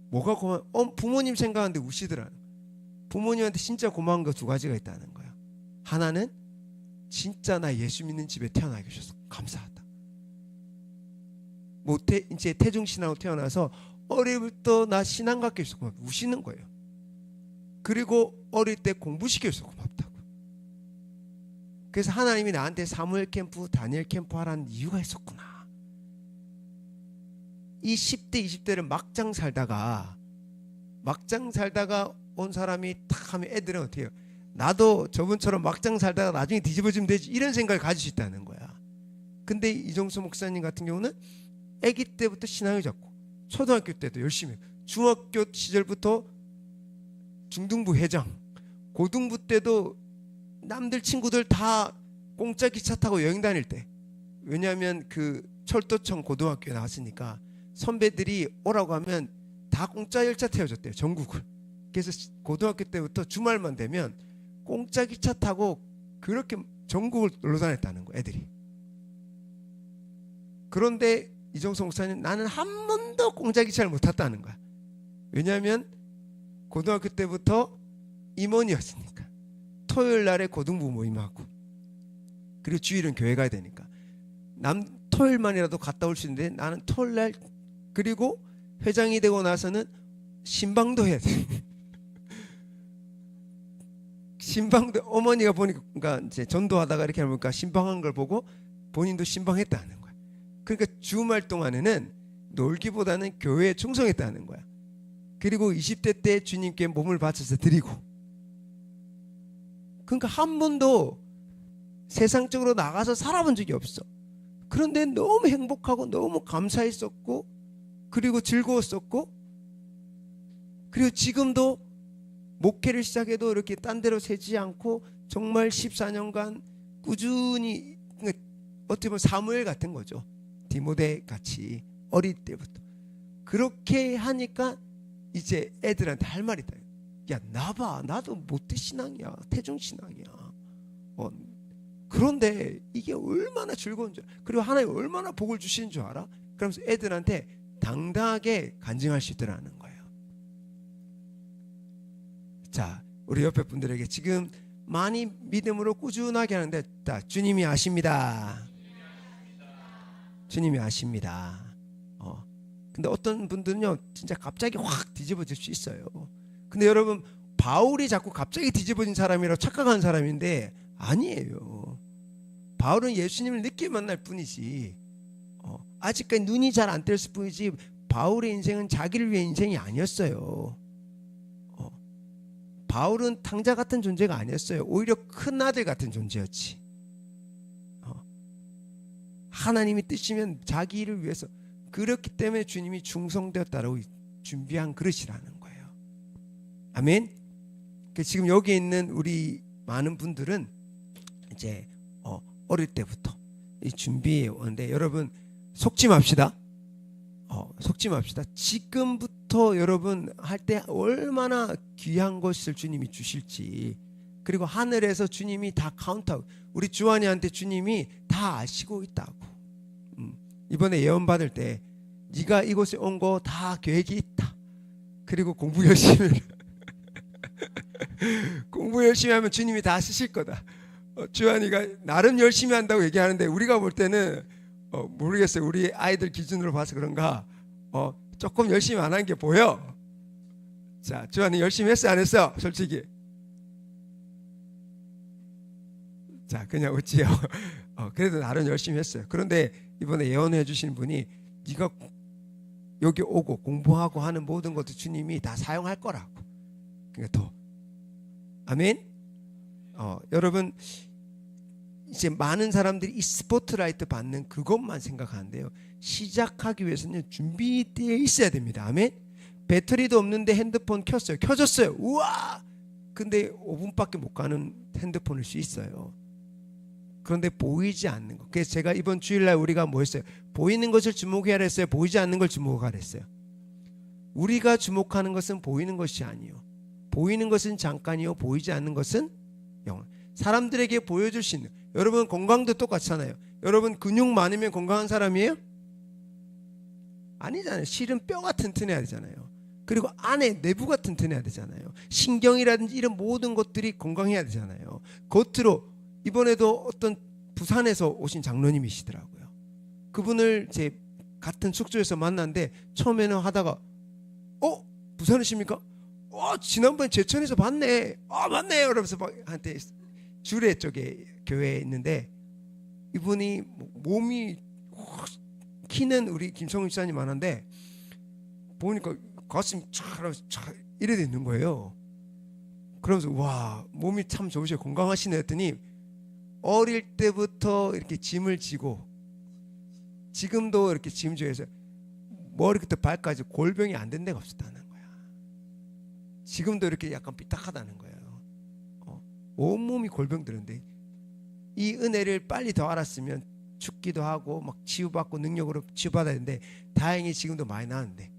뭐가 고마워? 부모님 생각하는데 우시더라고요. 부모님한테 진짜 고마운 거 두 가지가 있다는 거야. 하나는 진짜 나 예수 믿는 집에 태어나게 해주셔서 감사하다. 이제 태중신앙으로 태어나서 어릴 때 나 신앙 갖게 해줘서 고맙다. 우시는 거예요. 그리고 어릴 때 공부시켜줘서 고맙다고. 그래서 하나님이 나한테 사무엘 캠프, 다니엘 캠프 하라는 이유가 있었구나. 이 10대, 20대를 막장 살다가 온 사람이 탁 하면 애들은 어떻게 해요? 나도 저분처럼 막장 살다가 나중에 뒤집어지면 되지, 이런 생각을 가질 수 있다는 거야. 근데 이종수 목사님 같은 경우는 아기 때부터 신앙을 잡고 초등학교 때도 열심히 해요. 중학교 시절부터 중등부 회장, 고등부 때도 남들 친구들 다 공짜 기차 타고 여행 다닐 때, 왜냐하면 그 철도청 고등학교에 나왔으니까 선배들이 오라고 하면 다 공짜 열차 태워줬대요, 전국을. 그래서 고등학교 때부터 주말만 되면 공짜 기차 타고 그렇게 전국을 놀러 다녔다는 거예요, 애들이. 그런데 이종성 목사님, 나는 한 번도 공짜 기차를 못 탔다는 거야. 왜냐하면 고등학교 때부터 임원이었으니까. 토요일 날에 고등부 모임하고, 그리고 주일은 교회 가야 되니까 토요일만이라도 갔다 올 수 있는데, 나는 토요일 날, 그리고 회장이 되고 나서는 신방도 해야 돼. 신방도 어머니가 보니까, 그러니까 이제 전도하다가 이렇게 하니까 신방한 걸 보고 본인도 신방했다는 거야. 그러니까 주말 동안에는 놀기보다는 교회에 충성했다는 거야. 그리고 20대 때 주님께 몸을 바쳐서 드리고. 그러니까 한 번도 세상적으로 나가서 살아본 적이 없어. 그런데 너무 행복하고 너무 감사했었고, 그리고 즐거웠었고, 그리고 지금도 목회를 시작해도 이렇게 딴 데로 새지 않고 정말 14년간 꾸준히, 어떻게 보면 사무엘 같은 거죠. 디모데 같이 어릴 때부터 그렇게 하니까 이제 애들한테 할 말이 있다. 야, 나봐, 나도 모태 신앙이야, 태중 신앙이야. 그런데 이게 얼마나 즐거운 줄, 그리고 하나님 얼마나 복을 주시는 줄 알아? 그러면서 애들한테 당당하게 간증할 수 있더라는 거예요. 자, 우리 옆에 분들에게 지금 많이 믿음으로 꾸준하게 하는데, 주님이 아십니다. 주님이 아십니다. 근데 어떤 분들은요, 진짜 갑자기 확 뒤집어질 수 있어요. 근데 여러분, 바울이 자꾸 갑자기 뒤집어진 사람이라고 착각한 사람인데 아니에요. 바울은 예수님을 늦게 만날 뿐이지, 아직까지 눈이 잘 안 뜰 뿐이지, 바울의 인생은 자기를 위한 인생이 아니었어요. 바울은 탕자 같은 존재가 아니었어요. 오히려 큰 아들 같은 존재였지. 하나님이 뜻이면 자기 일을 위해서, 그렇기 때문에 주님이 충성되었다라고 준비한 그릇이라는 거예요. 아멘. 지금 여기 있는 우리 많은 분들은 이제 어릴 때부터 이 준비해 오는데, 여러분 속지 맙시다. 속지 맙시다. 지금부터 여러분 할 때 얼마나 귀한 것을 주님이 주실지, 그리고 하늘에서 주님이 다 카운트하고, 우리 주한이한테 주님이 다 아시고 있다고. 이번에 예언 받을 때 네가 이곳에 온 거 다 계획이 있다. 그리고 공부 열심히 공부 열심히 하면 주님이 다 쓰실 거다. 주한이가 나름 열심히 한다고 얘기하는데, 우리가 볼 때는 모르겠어요. 우리 아이들 기준으로 봐서 그런가 조금 열심히 안 한 게 보여. 자, 주한이 열심히 했어 안 했어? 솔직히. 자, 그냥 웃지요. 그래도 나름 열심히 했어요. 그런데 이번에 예언해 주신 분이, 네가 여기 오고 공부하고 하는 모든 것도 주님이 다 사용할 거라고. 그러니까 더. 아멘. 여러분, 이제 많은 사람들이 이 스포트라이트 받는 그것만 생각하는데요, 시작하기 위해서는 준비되어 있어야 됩니다. 아멘. 배터리도 없는데 핸드폰 켰어요. 켜졌어요. 우와. 근데 5분밖에 못 가는 핸드폰일 수 있어요. 그런데 보이지 않는 것. 그래서 제가 이번 주일날 우리가 뭐 했어요? 보이는 것을 주목해야 했어요? 보이지 않는 걸 주목하라 했어요? 우리가 주목하는 것은 보이는 것이 아니요, 보이는 것은 잠깐이요, 보이지 않는 것은 영원. 사람들에게 보여줄 수 있는, 여러분 건강도 똑같잖아요. 여러분 근육 많으면 건강한 사람이에요? 아니잖아요. 실은 뼈가 튼튼해야 되잖아요. 그리고 안에 내부가 튼튼해야 되잖아요. 신경이라든지 이런 모든 것들이 건강해야 되잖아요. 겉으로, 이번에도 어떤 부산에서 오신 장로님이시더라고요. 그분을 제 같은 숙소에서 만났는데, 처음에는 하다가 부산이십니까? 지난번에 제천에서 봤네. 맞네. 그러면서 막 한테 주례 쪽에 교회에 있는데, 이분이 몸이 키는 우리 김성훈 집사님 하는데, 보니까 가슴이 촥 이래 돼 있는 거예요. 그러면서 와, 몸이 참 좋으셔, 건강하시네 했더니, 어릴 때부터 이렇게 짐을 지고 지금도 이렇게 짐 지어서 머리부터 발까지 골병이 안 된 데가 없었다는 거야. 지금도 이렇게 약간 삐딱하다는 거예요. 온몸이 골병들었는데 이 은혜를 빨리 더 알았으면 죽기도 하고 막 치유받고 능력으로 치유받아야 되는데 다행히 지금도 많이 나았는데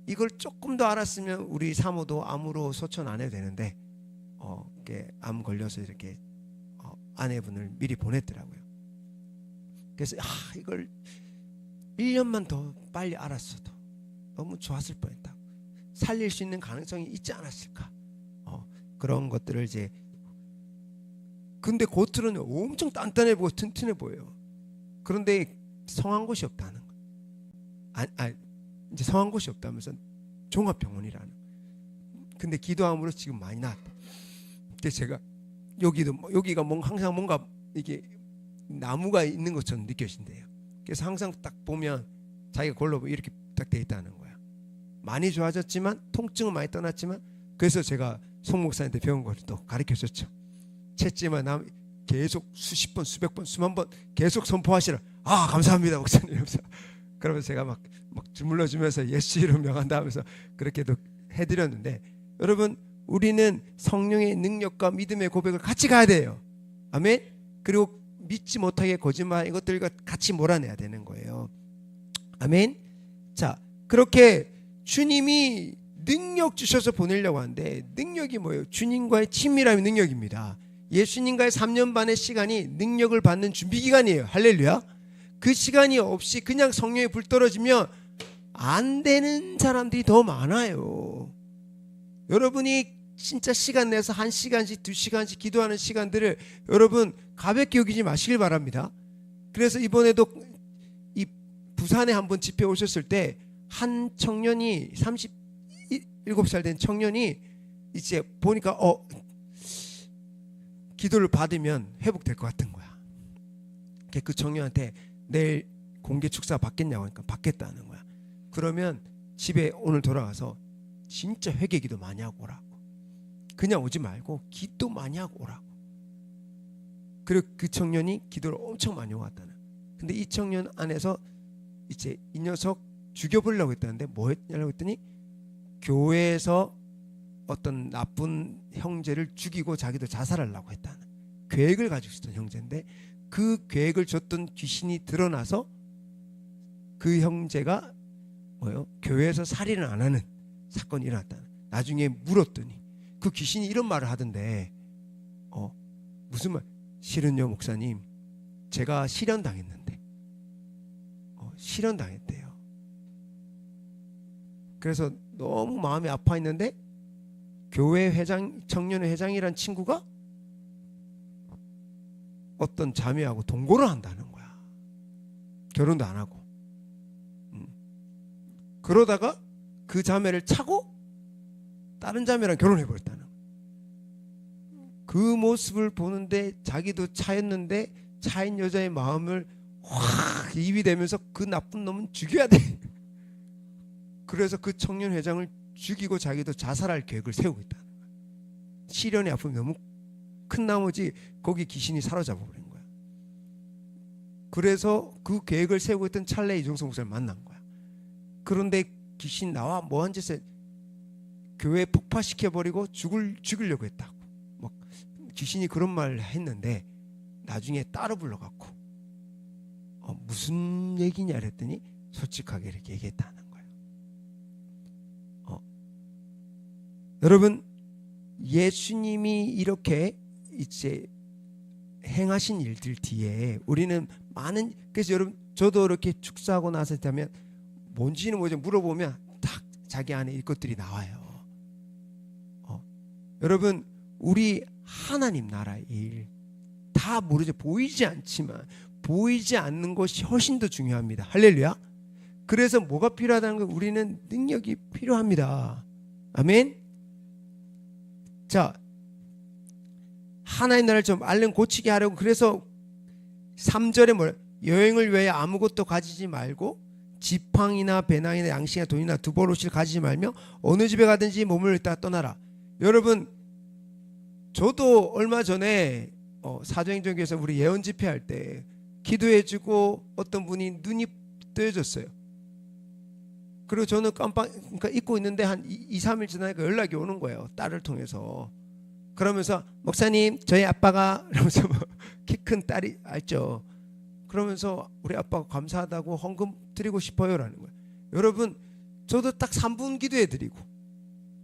이걸 조금 더 알았으면 우리 사모도 암으로 소천 안 해도 되는데 이렇게 암 걸려서 이렇게 아내분을 미리 보냈더라고요. 그래서 이걸 1년만 더 빨리 알았어도 너무 좋았을 뻔했다. 살릴 수 있는 가능성이 있지 않았을까. 그런 것들을 이제 근데 겉으로는 엄청 단단해 보고 튼튼해 보여요. 그런데 성한 곳이 없다는 거. 이제 성한 곳이 없다면서 종합병원이라는. 근데 기도함으로 지금 많이 나았다. 그래서 제가 여기가 항상 뭔가 이게 나무가 있는 것처럼 느껴진대요. 그래서 항상 딱 보면 자기가 골로 이렇게 딱 돼 있다는 거야. 많이 좋아졌지만 통증은 많이 떠났지만 그래서 제가 송 목사님한테 배운 걸 또 가르쳐줬죠. 챘지만 계속 수십 번, 수백 번, 수만 번 계속 선포하시라. 감사합니다 목사님. 그러면서 제가 막 주물러주면서 예수 이름 명한다 하면서 그렇게도 해드렸는데 여러분 우리는 성령의 능력과 믿음의 고백을 같이 가야 돼요. 아멘. 그리고 믿지 못하게 거짓말 이것들과 같이 몰아내야 되는 거예요. 아멘. 자, 그렇게 주님이 능력 주셔서 보내려고 하는데 능력이 뭐예요? 주님과의 친밀함이 능력입니다. 예수님과의 3년 반의 시간이 능력을 받는 준비 기간이에요. 할렐루야. 그 시간이 없이 그냥 성령이 불 떨어지면 안 되는 사람들이 더 많아요. 여러분이 진짜 시간 내서 1시간씩 2시간씩 기도하는 시간들을 여러분 가볍게 여기지 마시길 바랍니다. 그래서 이번에도 이 부산에 한번 집회 오셨을 때 한 청년이 37살 된 청년이 이제 보니까 기도를 받으면 회복될 것 같은 거야. 그 청년한테 내일 공개 축사 받겠냐고 하니까 받겠다는 거야. 그러면 집에 오늘 돌아가서 진짜 회개 기도 많이 하고 오라고. 그냥 오지 말고 기도 많이 하고 오라고. 그리고 그 청년이 기도를 엄청 많이 오갔다는. 근데 이 청년 안에서 이제 이 녀석 죽여보려고 했다는데 뭐 했냐고 했더니 교회에서 어떤 나쁜 형제를 죽이고 자기도 자살하려고 했다는 계획을 가지고 있었던 형제인데 그 계획을 줬던 귀신이 드러나서 그 형제가 교회에서 살인을 안 하는 사건이 일어났다는. 나중에 물었더니 그 귀신이 이런 말을 하던데 무슨 말? 실은요 목사님 제가 실현당했는데 실현당했대요. 그래서 너무 마음이 아파했는데 교회 회장 청년회 회장이란 친구가 어떤 자매하고 동거를 한다는 거야. 결혼도 안 하고. 그러다가 그 자매를 차고 다른 자매랑 결혼해버렸다는 거야. 그 모습을 보는데 자기도 차였는데 차인 여자의 마음을 확 입이 되면서 그 나쁜 놈은 죽여야 돼. 그래서 그 청년 회장을 죽이고 자기도 자살할 계획을 세우고 있다는 거야. 시련의 아픔이 너무 큰 나머지 거기 귀신이 사로잡아 버린 거야. 그래서 그 계획을 세우고 있던 찰나에 이종석 목사를 만난 거야. 그런데 귀신 나와 뭐한 짓에 교회 폭파시켜버리고 죽이려고 했다고. 막 귀신이 그런 말을 했는데 나중에 따로 불러갖고 무슨 얘기냐 그랬더니 솔직하게 이렇게 얘기했다는 거예요. 여러분 예수님이 이렇게 이제 행하신 일들 뒤에 우리는 많은 그래서 여러분 저도 이렇게 축사하고 나서 하면 뭔지는 뭐지 물어보면 딱 자기 안에 이 것들이 나와요. 여러분 우리 하나님 나라의 일 다 모르죠. 보이지 않지만 보이지 않는 것이 훨씬 더 중요합니다. 할렐루야. 그래서 뭐가 필요하다는 거 우리는 능력이 필요합니다. 아멘. 자 하나님 나라를 좀 얼른 고치게 하려고 그래서 3절에 뭐래? 여행을 위해 아무것도 가지지 말고 지팡이나 배낭이나 양식이나 돈이나 두보로실 가지지 말며 어느 집에 가든지 몸을 있다가 떠나라. 여러분 저도 얼마 전에 사도행전교회에서 우리 예언 집회할 때 기도해주고 어떤 분이 눈이 뜨여졌어요. 그리고 저는 깜빡 그러니까 잊고 있는데 한 2-3일 지나니까 연락이 오는 거예요. 딸을 통해서. 그러면서 목사님 저희 아빠가 이러면서 키 큰 딸이 알죠. 그러면서 우리 아빠가 감사하다고 헌금 드리고 싶어요라는 거예요. 여러분 저도 딱 3분 기도해 드리고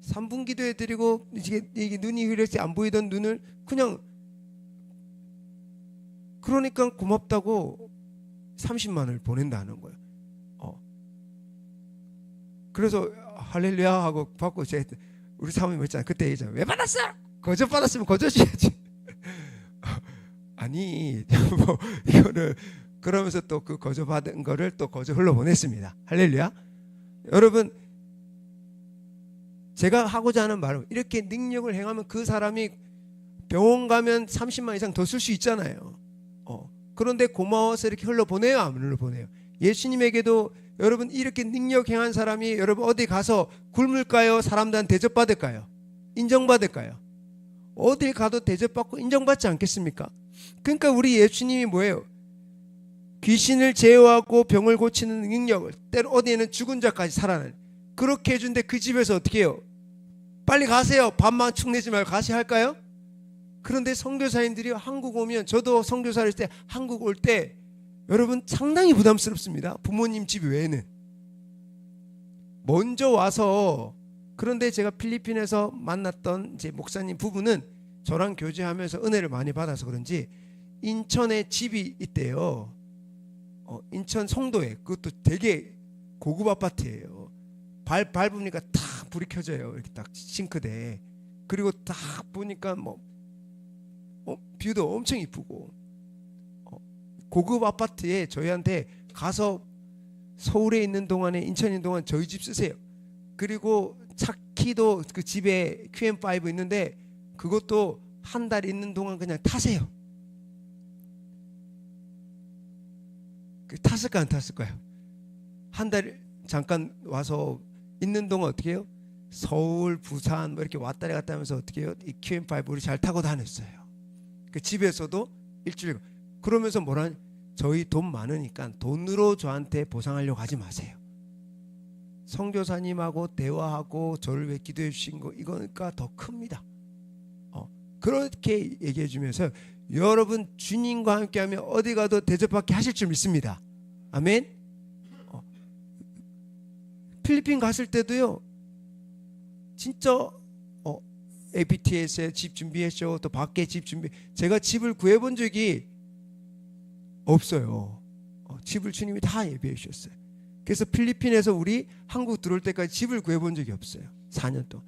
3분 기도해 드리고 이게 눈이 흐렸지 안 보이던 눈을 그냥 그러니까 고맙다고 30만 원을 보낸다는 거예요. 그래서 할렐루야 하고 받고 우리 사모님 했잖아요. 그때 얘기했잖아요. 왜 받았어? 거저 받았으면 거저 줘야지. 아니 뭐 이거를 그러면서 또 그 거저 받은 거를 또 거저 흘러 보냈습니다. 할렐루야. 여러분 제가 하고자 하는 말은 이렇게 능력을 행하면 그 사람이 병원 가면 30만 이상 더 쓸 수 있잖아요. 그런데 고마워서 이렇게 흘러 보내요, 안 흘러 보내요? 예수님에게도 여러분 이렇게 능력 행한 사람이 여러분 어디 가서 굶을까요? 사람들한테 대접받을까요? 인정받을까요? 어딜 가도 대접받고 인정받지 않겠습니까? 그러니까 우리 예수님이 뭐예요? 귀신을 제어하고 병을 고치는 능력을, 때로 어디에는 죽은 자까지 살아나는, 그렇게 해준데 그 집에서 어떻게 해요? 빨리 가세요. 밥만 축내지 말고 가시 할까요? 그런데 선교사님들이 한국 오면, 저도 선교사를 할 때 한국 올 때 여러분 상당히 부담스럽습니다. 부모님 집 외에는 먼저 와서. 그런데 제가 필리핀에서 만났던 이제 목사님 부부는 저랑 교제하면서 은혜를 많이 받아서 그런지 인천에 집이 있대요. 인천 송도에. 그것도 되게 고급 아파트예요. 밟으니까 탁 불이 켜져요. 이렇게 딱 싱크대에. 그리고 딱 보니까 뭐 뷰도 엄청 이쁘고, 고급 아파트에 저희한테 가서 서울에 있는 동안에, 인천에 있는 동안 저희 집 쓰세요. 그리고 차 키도 그 집에 QM5 있는데 그것도 한 달 있는 동안 그냥 타세요. 탔을까 안 탔을까요? 한 달 잠깐 와서 있는 동안 어떻게 해요? 서울, 부산 뭐 이렇게 왔다리 갔다 하면서 어떻게 해요? 이 QM5 우리 잘 타고 다녔어요. 그 집에서도 일주일. 그러면서 뭐라, 저희 돈 많으니까 돈으로 저한테 보상하려고 하지 마세요. 선교사님하고 대화하고 저를 위해 기도해 주신 거, 이거니까 더 큽니다. 그렇게 얘기해 주면서 여러분 주님과 함께하면 어디 가도 대접받게 하실 줄 믿습니다. 아멘. 필리핀 갔을 때도요, 진짜 APT에서 집 준비했죠. 또 밖에 집 준비. 제가 집을 구해본 적이 없어요. 집을 주님이 다 예비해 주셨어요. 그래서 필리핀에서 우리 한국 들어올 때까지 집을 구해본 적이 없어요. 4년 동안.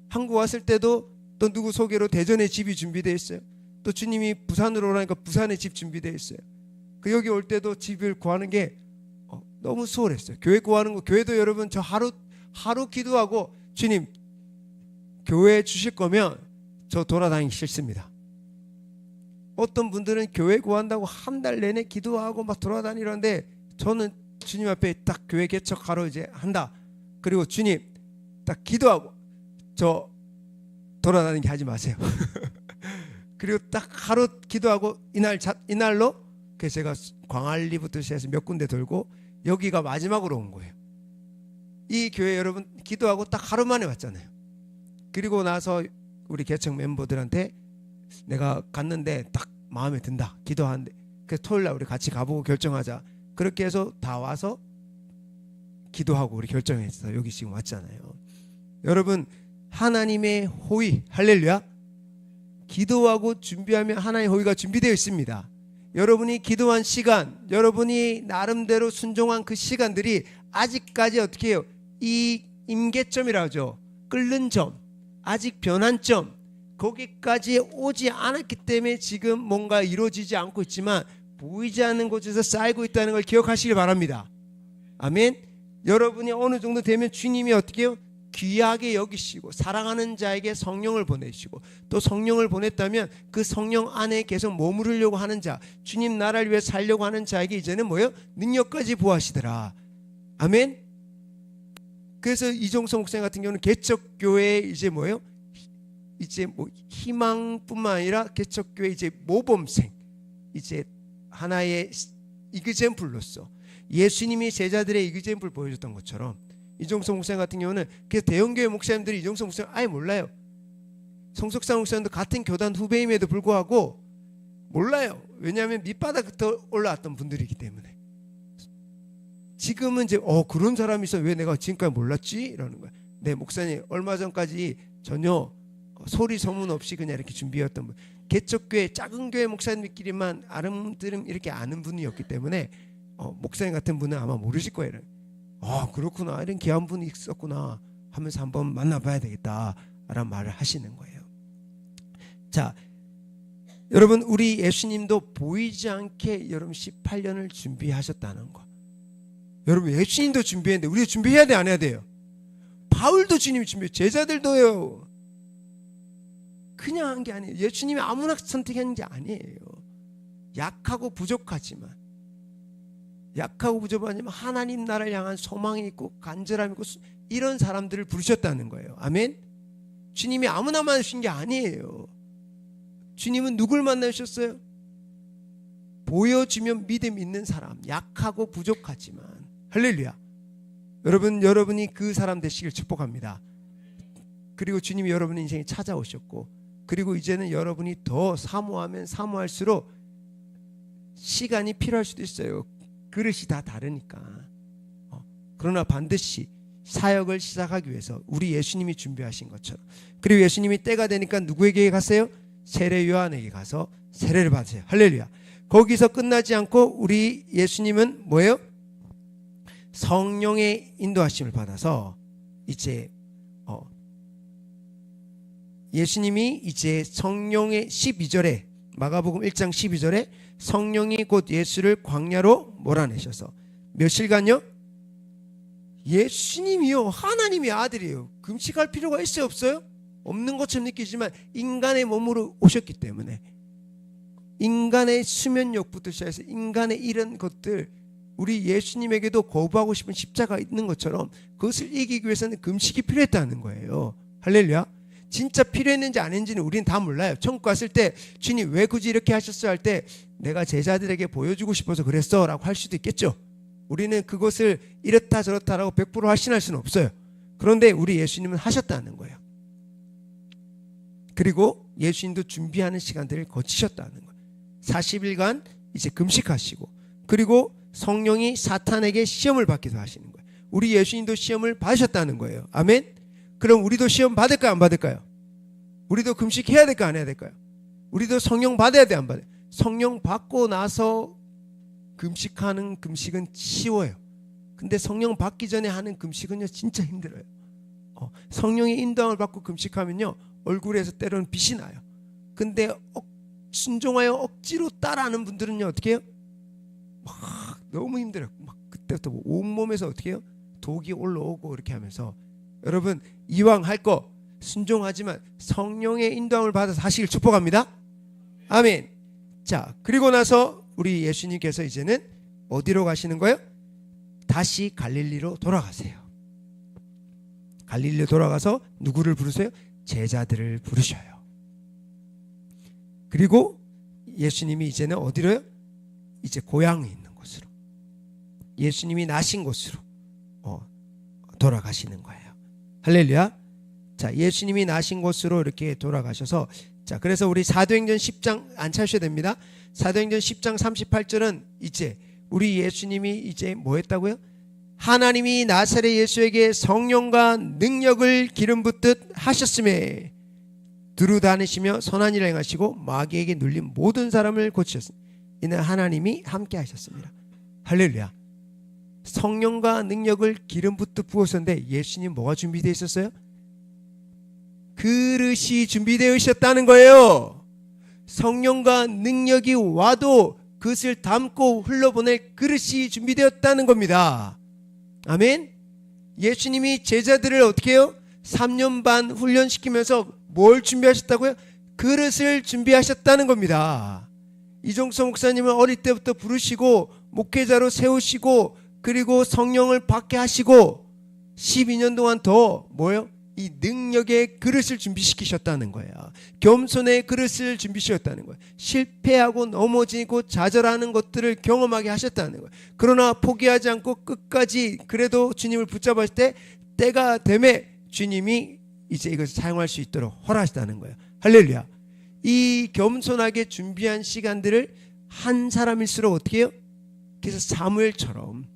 한국 왔을 때도 또 누구 소개로 대전에 집이 준비되어 있어요. 또 주님이 부산으로 오라니까 부산에 집 준비되어 있어요. 그 여기 올 때도 집을 구하는 게 너무 수월했어요. 교회 구하는 거, 교회도 여러분 저 하루 기도하고, 주님 교회 주실 거면 저 돌아다니기 싫습니다. 어떤 분들은 교회 구한다고 한 달 내내 기도하고 막 돌아다니는데, 저는 주님 앞에 딱 교회 개척하러 이제 한다. 그리고 주님 딱 기도하고 저 돌아다니게 하지 마세요. 그리고 딱 하루 기도하고 이날로 그래서 제가 광안리부터 시작해서 몇 군데 돌고 여기가 마지막으로 온 거예요. 이 교회 여러분 기도하고 딱 하루 만에 왔잖아요. 그리고 나서 우리 개척 멤버들한테 내가 갔는데 딱 마음에 든다, 기도하는데, 그래서 토요일날 우리 같이 가보고 결정하자. 그렇게 해서 다 와서 기도하고 우리 결정해서 여기 지금 왔잖아요. 여러분 하나님의 호의, 할렐루야. 기도하고 준비하면 하나님의 호의가 준비되어 있습니다. 여러분이 기도한 시간, 여러분이 나름대로 순종한 그 시간들이 아직까지 어떻게 해요? 이 임계점이라고 하죠. 끓는 점, 아직 변한 점, 거기까지 오지 않았기 때문에 지금 뭔가 이루어지지 않고 있지만 보이지 않는 곳에서 쌓이고 있다는 걸 기억하시길 바랍니다. 아멘. 여러분이 어느 정도 되면 주님이 어떻게 해요? 귀하게 여기시고 사랑하는 자에게 성령을 보내시고, 또 성령을 보냈다면 그 성령 안에 계속 머무르려고 하는 자, 주님 나라를 위해 살려고 하는 자에게 이제는 뭐예요? 능력까지 부어하시더라. 아멘. 그래서 이종성 목사님 같은 경우는 개척교회 이제 뭐예요? 이제 뭐 희망뿐만 아니라 개척교회 이제 모범생, 이제 하나의 이그젠플로서 예수님이 제자들의 이그젠플 보여줬던 것처럼 이종석 목사님 같은 경우는 그래서 대형교회 목사님들이 이종석 목사님 아예 몰라요. 성석사 목사님도 같은 교단 후배임에도 불구하고 몰라요. 왜냐하면 밑바닥부터 올라왔던 분들이기 때문에. 지금은 이제 그런 사람이 있어 왜 내가 지금까지 몰랐지? 이러는 거야. 네, 목사님 얼마 전까지 전혀 소리 소문 없이 그냥 이렇게 준비했던 분. 개척교회 작은 교회 목사님들끼리만 아름드름 이렇게 아는 분이었기 때문에 목사님 같은 분은 아마 모르실 거예요. 그렇구나, 이런 귀한 분이 있었구나 하면서 한번 만나봐야 되겠다라는 말을 하시는 거예요. 자, 여러분 우리 예수님도 보이지 않게 여러분 18년을 준비하셨다는 거. 여러분 예수님도 준비했는데 우리도 준비해야 돼, 안 해야 돼요? 바울도 주님이 준비해, 제자들도요. 그냥 한 게 아니에요. 예수님이 아무나 선택한 게 아니에요. 약하고 부족하지만 하나님 나라를 향한 소망이 있고 간절함이 있고 이런 사람들을 부르셨다는 거예요. 아멘. 주님이 아무나 만나신 게 아니에요. 주님은 누굴 만나셨어요? 보여주면 믿음 있는 사람, 약하고 부족하지만. 할렐루야. 여러분이 그 사람 되시길 축복합니다. 그리고 주님이 여러분 인생에 찾아오셨고, 그리고 이제는 여러분이 더 사모하면 사모할수록 시간이 필요할 수도 있어요. 그릇이 다 다르니까. 그러나 반드시 사역을 시작하기 위해서 우리 예수님이 준비하신 것처럼, 그리고 예수님이 때가 되니까 누구에게 가세요? 세례 요한에게 가서 세례를 받으세요. 할렐루야. 거기서 끝나지 않고 우리 예수님은 뭐예요? 성령의 인도하심을 받아서 이제 예수님이 이제 성령의 12절에 마가복음 1장 12절에 성령이 곧 예수를 광야로 몰아내셔서 며칠간요? 예수님이요, 하나님의 아들이에요. 금식할 필요가 있어요, 없어요? 없는 것처럼 느끼지만 인간의 몸으로 오셨기 때문에 인간의 수면욕부터 시작해서 인간의 이런 것들, 우리 예수님에게도 거부하고 싶은 십자가 있는 것처럼 그것을 이기기 위해서는 금식이 필요했다는 거예요. 할렐루야. 진짜 필요했는지 안 했는지는 우리는 다 몰라요. 천국 갔을 때 주님 왜 굳이 이렇게 하셨어 할 때 내가 제자들에게 보여주고 싶어서 그랬어 라고 할 수도 있겠죠. 우리는 그것을 이렇다 저렇다라고 100% 확신할 수는 없어요. 그런데 우리 예수님은 하셨다는 거예요. 그리고 예수님도 준비하는 시간들을 거치셨다는 거예요. 40일간 이제 금식하시고, 그리고 성령이 사탄에게 시험을 받기도 하시는 거예요. 우리 예수님도 시험을 받으셨다는 거예요. 아멘. 그럼 우리도 시험 받을까요, 안 받을까요? 우리도 금식해야 될까, 안 해야 될까요? 우리도 성령 받아야 돼, 안 받아요? 성령 받고 나서 금식하는 금식은 쉬워요. 근데 성령 받기 전에 하는 금식은요 진짜 힘들어요. 성령의 인도함을 받고 금식하면요 얼굴에서 때로는 빛이 나요. 근데 순종하여 억지로 따라하는 분들은요 어떻게 해요? 막 너무 힘들어요. 막 그때부터 온몸에서 어떻게 해요? 독이 올라오고 이렇게 하면서, 여러분 이왕 할 거 순종하지만 성령의 인도함을 받아서 하시길 축복합니다. 아멘. 자, 그리고 나서 우리 예수님께서 이제는 어디로 가시는 거예요? 다시 갈릴리로 돌아가세요. 갈릴리로 돌아가서 누구를 부르세요? 제자들을 부르셔요. 그리고 예수님이 이제는 어디로요? 이제 고향에 있는 곳으로, 예수님이 나신 곳으로 돌아가시는 거예요. 할렐루야. 자, 예수님이 나신 곳으로 이렇게 돌아가셔서, 자, 그래서 우리 사도행전 10장 안 찾으셔야 됩니다. 사도행전 10장 38절은 이제 우리 예수님이 이제 뭐 했다고요? 하나님이 나사렛 예수에게 성령과 능력을 기름 붓듯 하셨음에 두루 다니시며 선한 일을 행하시고 마귀에게 눌린 모든 사람을 고치셨습니다. 이는 하나님이 함께 하셨습니다. 할렐루야. 성령과 능력을 기름 붓듯 부었었는데 예수님 뭐가 준비되어 있었어요? 그릇이 준비되어 있었다는 거예요. 성령과 능력이 와도 그것을 담고 흘러보낼 그릇이 준비되었다는 겁니다. 아멘. 예수님이 제자들을 어떻게 해요? 3년 반 훈련시키면서 뭘 준비하셨다고요? 그릇을 준비하셨다는 겁니다. 이종석 목사님은 어릴 때부터 부르시고 목회자로 세우시고 그리고 성령을 받게 하시고 12년 동안 더 뭐예요? 이 능력의 그릇을 준비시키셨다는 거예요. 겸손의 그릇을 준비시켰다는 거예요. 실패하고 넘어지고 좌절하는 것들을 경험하게 하셨다는 거예요. 그러나 포기하지 않고 끝까지 그래도 주님을 붙잡았을 때 때가 되매 주님이 이제 이것을 사용할 수 있도록 허락하셨다는 거예요. 할렐루야. 이 겸손하게 준비한 시간들을 한 사람일수록 어떻게 해요? 그래서 사무엘처럼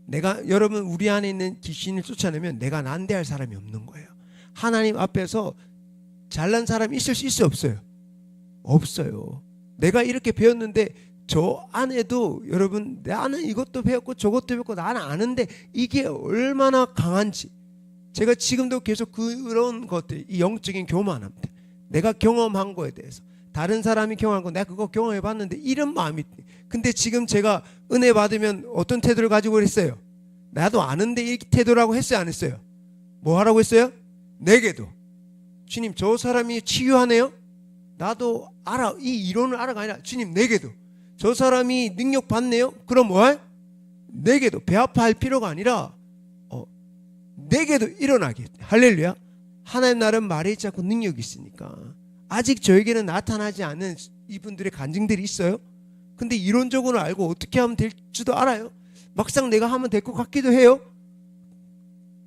내가 여러분 우리 안에 있는 귀신을 쫓아내면 내가 난대할 사람이 없는 거예요. 하나님 앞에서 잘난 사람이 있을 수 있어요, 없어요? 없어요. 내가 이렇게 배웠는데 저 안에도 여러분 나는 이것도 배웠고 저것도 배웠고 나는 아는데 이게 얼마나 강한지 제가 지금도 계속 그런 것들 이 영적인 교만합니다. 내가 경험한 거에 대해서 다른 사람이 경험한 거 내가 그거 경험해 봤는데 이런 마음이 근데 지금 제가 은혜 받으면 어떤 태도를 가지고 그랬어요? 나도 아는데 이 태도라고 했어요, 안 했어요? 뭐 하라고 했어요? 내게도 주님 저 사람이 치유하네요? 나도 알아. 이 이론을 알아가 아니라 주님 내게도 저 사람이 능력 받네요? 그럼 뭐할? 내게도 배 아파할 필요가 아니라 내게도 일어나게. 할렐루야. 하나님 나름 말에 있지 않고 능력이 있으니까 아직 저에게는 나타나지 않은 이분들의 간증들이 있어요. 근데 이론적으로 알고 어떻게 하면 될지도 알아요. 막상 내가 하면 될 것 같기도 해요.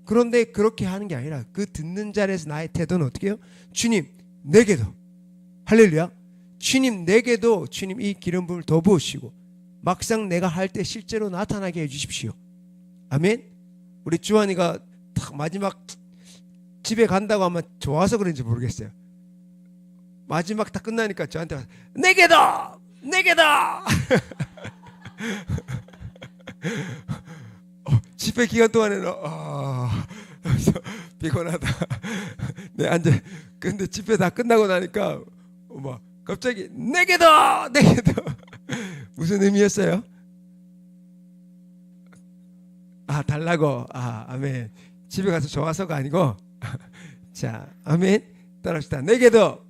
그런데 그렇게 하는 게 아니라 그 듣는 자리에서 나의 태도는 어떻게 해요? 주님 내게도 할렐루야. 주님 내게도 주님 이 기름 부음을 더 부으시고 막상 내가 할 때 실제로 나타나게 해주십시오. 아멘. 우리 주환이가 딱 마지막 집에 간다고 하면 좋아서 그런지 모르겠어요. 마지막 다 끝나니까 저한테 와서 내게다 내게다 집회 기간 동안에는 피곤하다. 네 앉아. 근데 집회 다 끝나고 나니까 막 갑자기 내게다 내게다 무슨 의미였어요? 달라고. 아멘. 집에 가서 좋아서가 아니고 자 아멘. 따라합시다. 내게도.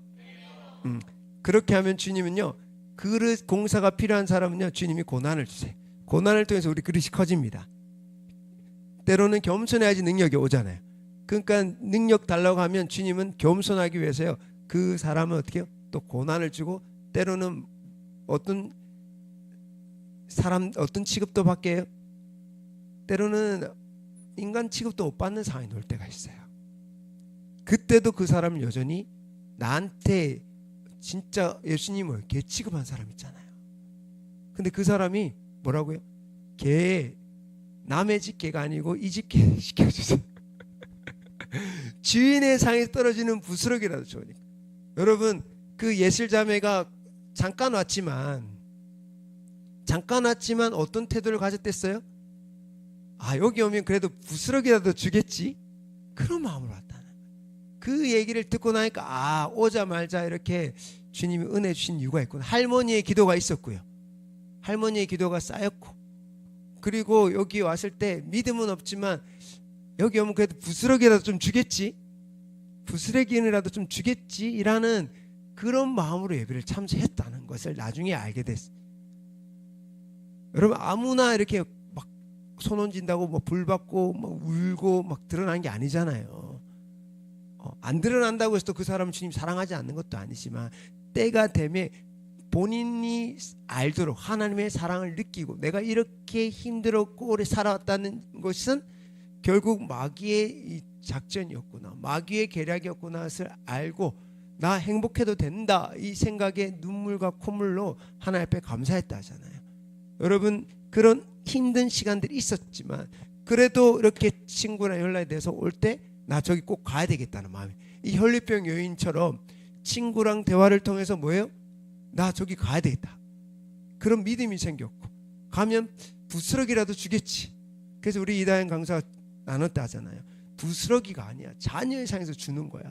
그렇게 하면 주님은요 그릇 공사가 필요한 사람은요 주님이 고난을 주세요. 고난을 통해서 우리 그릇이 커집니다. 때로는 겸손해야지 능력이 오잖아요. 그러니까 능력 달라고 하면 주님은 겸손하기 위해서요 그 사람은 어떻게 해요? 또 고난을 주고 때로는 어떤 사람 어떤 취급도 받게 해요. 때로는 인간 취급도 못 받는 상황이 올 때가 있어요. 그때도 그 사람은 여전히 나한테 진짜 예수님을 개 취급한 사람 있잖아요. 근데 그 사람이 뭐라고요? 개 남의 집 개가 아니고 이 집 개 시켜주세요. 주인의 상에 떨어지는 부스러기라도 좋으니까. 여러분 그 예슬자매가 잠깐 왔지만 어떤 태도를 가졌댔어요? 여기 오면 그래도 부스러기라도 주겠지? 그런 마음으로 왔다는 거예요. 그 얘기를 듣고 나니까 오자마자 이렇게 주님이 은혜 주신 이유가 있구나. 할머니의 기도가 있었고요. 할머니의 기도가 쌓였고 그리고 여기 왔을 때 믿음은 없지만 여기 오면 그래도 부스러기라도 좀 주겠지? 부스러기라도 좀 주겠지? 이라는 그런 마음으로 예배를 참석했다는 것을 나중에 알게 됐어요. 여러분 아무나 이렇게 막 손 얹은다고 뭐 불 받고 막 울고 막 드러나는 게 아니잖아요. 안 드러난다고 해서 그 사람을 주님 사랑하지 않는 것도 아니지만 때가 되면 본인이 알도록 하나님의 사랑을 느끼고 내가 이렇게 힘들었고 오래 살아왔다는 것은 결국 마귀의 이 작전이었구나 마귀의 계략이었구나 것을 알고 나 행복해도 된다 이 생각에 눈물과 콧물로 하나님 앞에 감사했다 하잖아요. 여러분 그런 힘든 시간들이 있었지만 그래도 이렇게 친구랑 연락이 돼서 올 때 나 저기 꼭 가야 되겠다는 마음이 이 혈류병 여인처럼 친구랑 대화를 통해서 뭐예요? 나 저기 가야 되겠다 그런 믿음이 생겼고 가면 부스러기라도 주겠지. 그래서 우리 이다현 강사가 나눴다 하잖아요. 부스러기가 아니야 자녀의 상에서 주는 거야.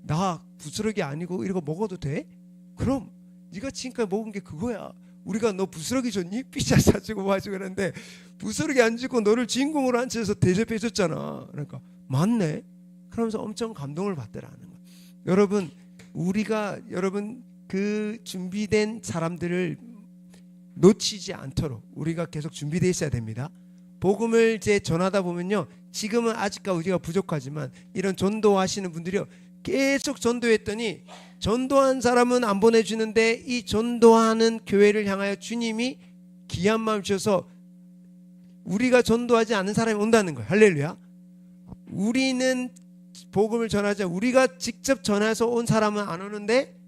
나 부스러기 아니고 이거 먹어도 돼? 그럼 네가 지금까지 먹은 게 그거야. 우리가 너 부스러기 줬니? 피자 사주고 뭐 하시고 그랬는데 부스러기 안 주고 너를 주인공으로 앉혀서 대접해 줬잖아. 그러니까 맞네. 그러면서 엄청 감동을 받더라는 거야. 여러분 우리가 여러분 그 준비된 사람들을 놓치지 않도록 우리가 계속 준비되어 있어야 됩니다. 복음을 이제 전하다 보면요, 지금은 아직까지 우리가 부족하지만 이런 전도하시는 분들이요, 계속 전도했더니 전도한 사람은 안 보내주는데 이 전도하는 교회를 향하여 주님이 귀한 마음 주셔서 우리가 전도하지 않는 사람이 온다는 거예요. 할렐루야. 우리는 복음을 전하자, 우리가 직접 전해서 온 사람은 안 오는데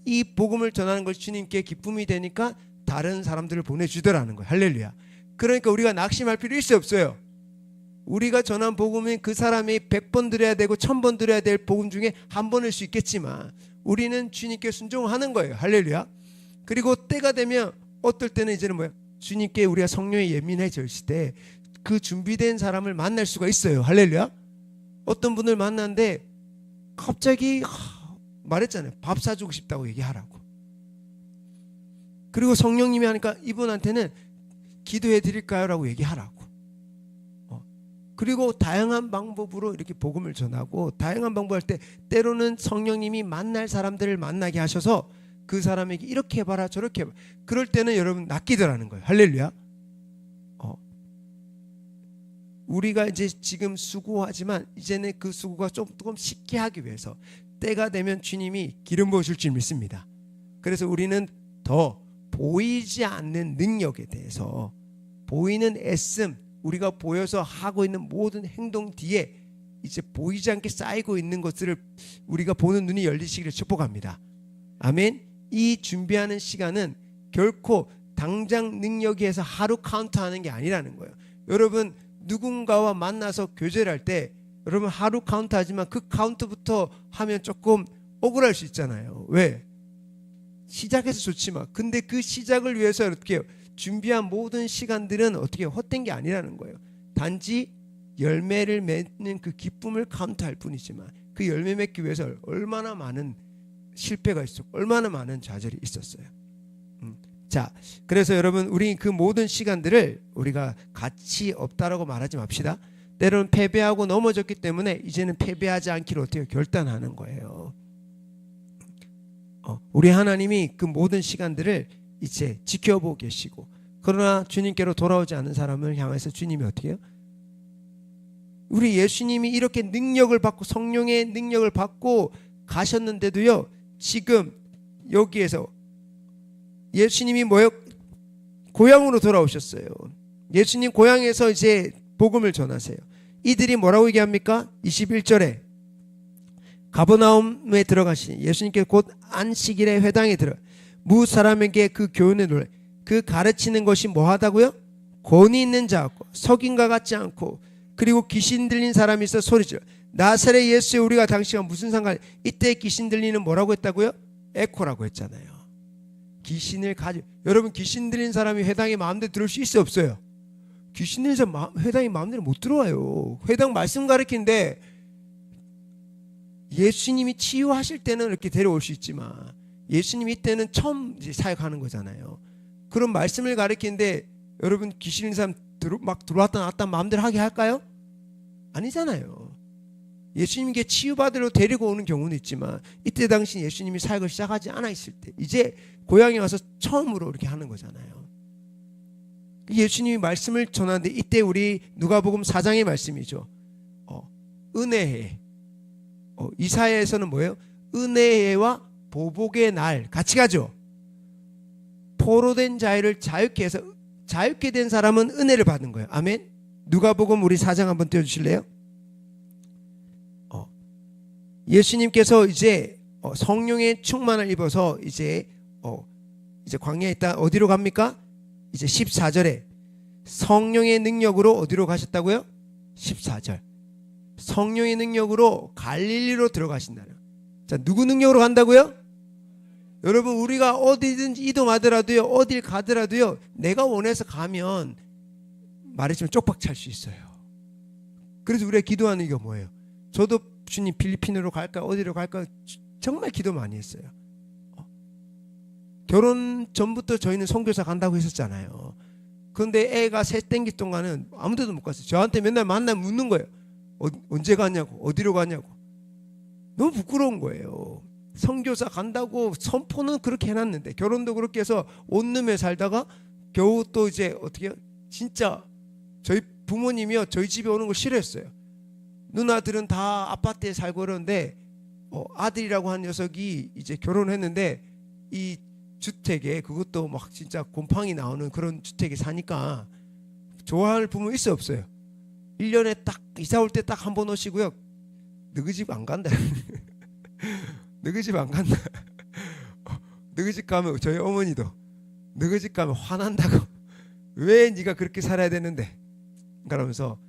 이 복음을 전하는 것이 주님께 기쁨이 되니까 다른 사람들을 보내주더라는 거예요. 할렐루야. 그러니까 우리가 낙심할 필요 있어요, 없어요? 우리가 전한 복음은 그 사람이 100번 들어야 되고 1000번 들어야 될 복음 중에 한 번일 수 있겠지만 우리는 주님께 순종하는 거예요. 할렐루야. 그리고 때가 되면 어떨 때는 이제는 뭐예요? 주님께 우리가 성령에 예민해졌을 때 그 준비된 사람을 만날 수가 있어요. 할렐루야. 어떤 분을 만났는데 갑자기 말했잖아요. 밥 사주고 싶다고 얘기하라고. 그리고 성령님이 하니까 이분한테는 기도해 드릴까요? 라고 얘기하라고. 그리고 다양한 방법으로 이렇게 복음을 전하고, 다양한 방법 할 때 때로는 성령님이 만날 사람들을 만나게 하셔서 그 사람에게 이렇게 해봐라 저렇게 해봐라. 그럴 때는 여러분 낚이더라는 거예요. 할렐루야. 우리가 이제 지금 수고하지만 이제는 그 수고가 조금 쉽게 하기 위해서 때가 되면 주님이 기름 부으실 줄 믿습니다. 그래서 우리는 더 보이지 않는 능력에 대해서, 보이는 애씀, 우리가 보여서 하고 있는 모든 행동 뒤에 이제 보이지 않게 쌓이고 있는 것들을 우리가 보는 눈이 열리시기를 축복합니다. 아멘. 이 준비하는 시간은 결코 당장 능력이 해서 하루 카운트하는 게 아니라는 거예요. 여러분 누군가와 만나서 교제를 할 때 여러분 하루 카운트하지만 그 카운트부터 하면 조금 억울할 수 있잖아요. 왜? 시작해서 좋지만 근데 그 시작을 위해서 어떻게 해요? 준비한 모든 시간들은 어떻게 헛된 게 아니라는 거예요. 단지 열매를 맺는 그 기쁨을 카운트할 뿐이지만 그 열매 맺기 위해서 얼마나 많은 실패가 있었고 얼마나 많은 좌절이 있었어요. 자, 그래서 여러분 우리 그 모든 시간들을 우리가 가치 없다라고 말하지 맙시다. 때로는 패배하고 넘어졌기 때문에 이제는 패배하지 않기로 어떻게 결단하는 거예요. 우리 하나님이 그 모든 시간들을 이제 지켜보고 계시고, 그러나 주님께로 돌아오지 않는 사람을 향해서 주님이 어떻게 해요? 우리 예수님이 이렇게 능력을 받고 성령의 능력을 받고 가셨는데도요, 지금 여기에서 예수님이 뭐예요? 고향으로 돌아오셨어요. 예수님 고향에서 이제 복음을 전하세요. 이들이 뭐라고 얘기합니까? 21절에 가버나움에 들어가시니 예수님께 곧 안식일에 회당에 들어 무 사람에게 그 교훈을 놀라. 그 가르치는 것이 뭐하다고요? 권위 있는 자 같고 석인과 같지 않고, 그리고 귀신 들린 사람이 있어 소리질러 나사렛 예수의 우리가 당시와 무슨 상관? 이때 귀신 들리는 뭐라고 했다고요? 에코라고 했잖아요. 귀신을 가지고, 여러분 귀신 들린 사람이 회당에 마음대로 들을 수 있어요, 없어요? 귀신 들린 사람 회당에 마음대로 못 들어와요. 회당 말씀 가르치는데 예수님이 치유하실 때는 이렇게 데려올 수 있지만 예수님이 이때는 처음 이제 사역하는 거잖아요. 그런 말씀을 가르치는데 여러분 귀신 있는 사람 막 들어왔다 나왔다 마음대로 하게 할까요? 아니잖아요. 예수님께 치유받으러 데리고 오는 경우는 있지만 이때 당시 예수님이 사역을 시작하지 않아 있을 때 이제 고향에 와서 처음으로 이렇게 하는 거잖아요. 예수님이 말씀을 전하는데 이때 우리 누가복음 4장의 말씀이죠. 은혜해. 이사야에서는 뭐예요? 은혜와 보복의 날 같이 가죠. 포로된 자유를 자유케 해서 자유케 된 사람은 은혜를 받는 거예요. 아멘. 누가복음 우리 4장 한번 띄워주실래요? 예수님께서 이제 성령의 충만을 입어서 이제 광야에 있다 어디로 갑니까? 이제 14절에 성령의 능력으로 어디로 가셨다고요? 14절. 성령의 능력으로 갈릴리로 들어가신다는. 자, 누구 능력으로 간다고요? 여러분 우리가 어디든지 이동하더라도요, 어딜 가더라도요, 내가 원해서 가면 말했지만 쪽박 찰 수 있어요. 그래서 우리가 기도하는 게 뭐예요? 저도 주님 필리핀으로 갈까 어디로 갈까 정말 기도 많이 했어요. 결혼 전부터 저희는 선교사 간다고 했었잖아요. 그런데 애가 셋 땡기 동안은 아무 데도 못 갔어요. 저한테 맨날 만나면 묻는 거예요. 언제 가냐고, 어디로 가냐고. 너무 부끄러운 거예요. 선교사 간다고 선포는 그렇게 해놨는데, 결혼도 그렇게 해서 온룸에 살다가 겨우 또 이제 어떻게 진짜 저희 부모님이요 저희 집에 오는 걸 싫어했어요. 누나들은 다 아파트에 살고 그러는데 아들이라고 한 녀석이 이제 결혼했는데 이 주택에, 그것도 막 진짜 곰팡이 나오는 그런 주택에 사니까 좋아할 부모 있어 없어요? 1년에 딱 이사 올 때 딱 한 번 오시고요. 너희 집 안 간다. 너희 집 안 간다. 너희 집 가면, 저희 어머니도 너희 집 가면 화난다고. 왜 네가 그렇게 살아야 되는데? 그러면서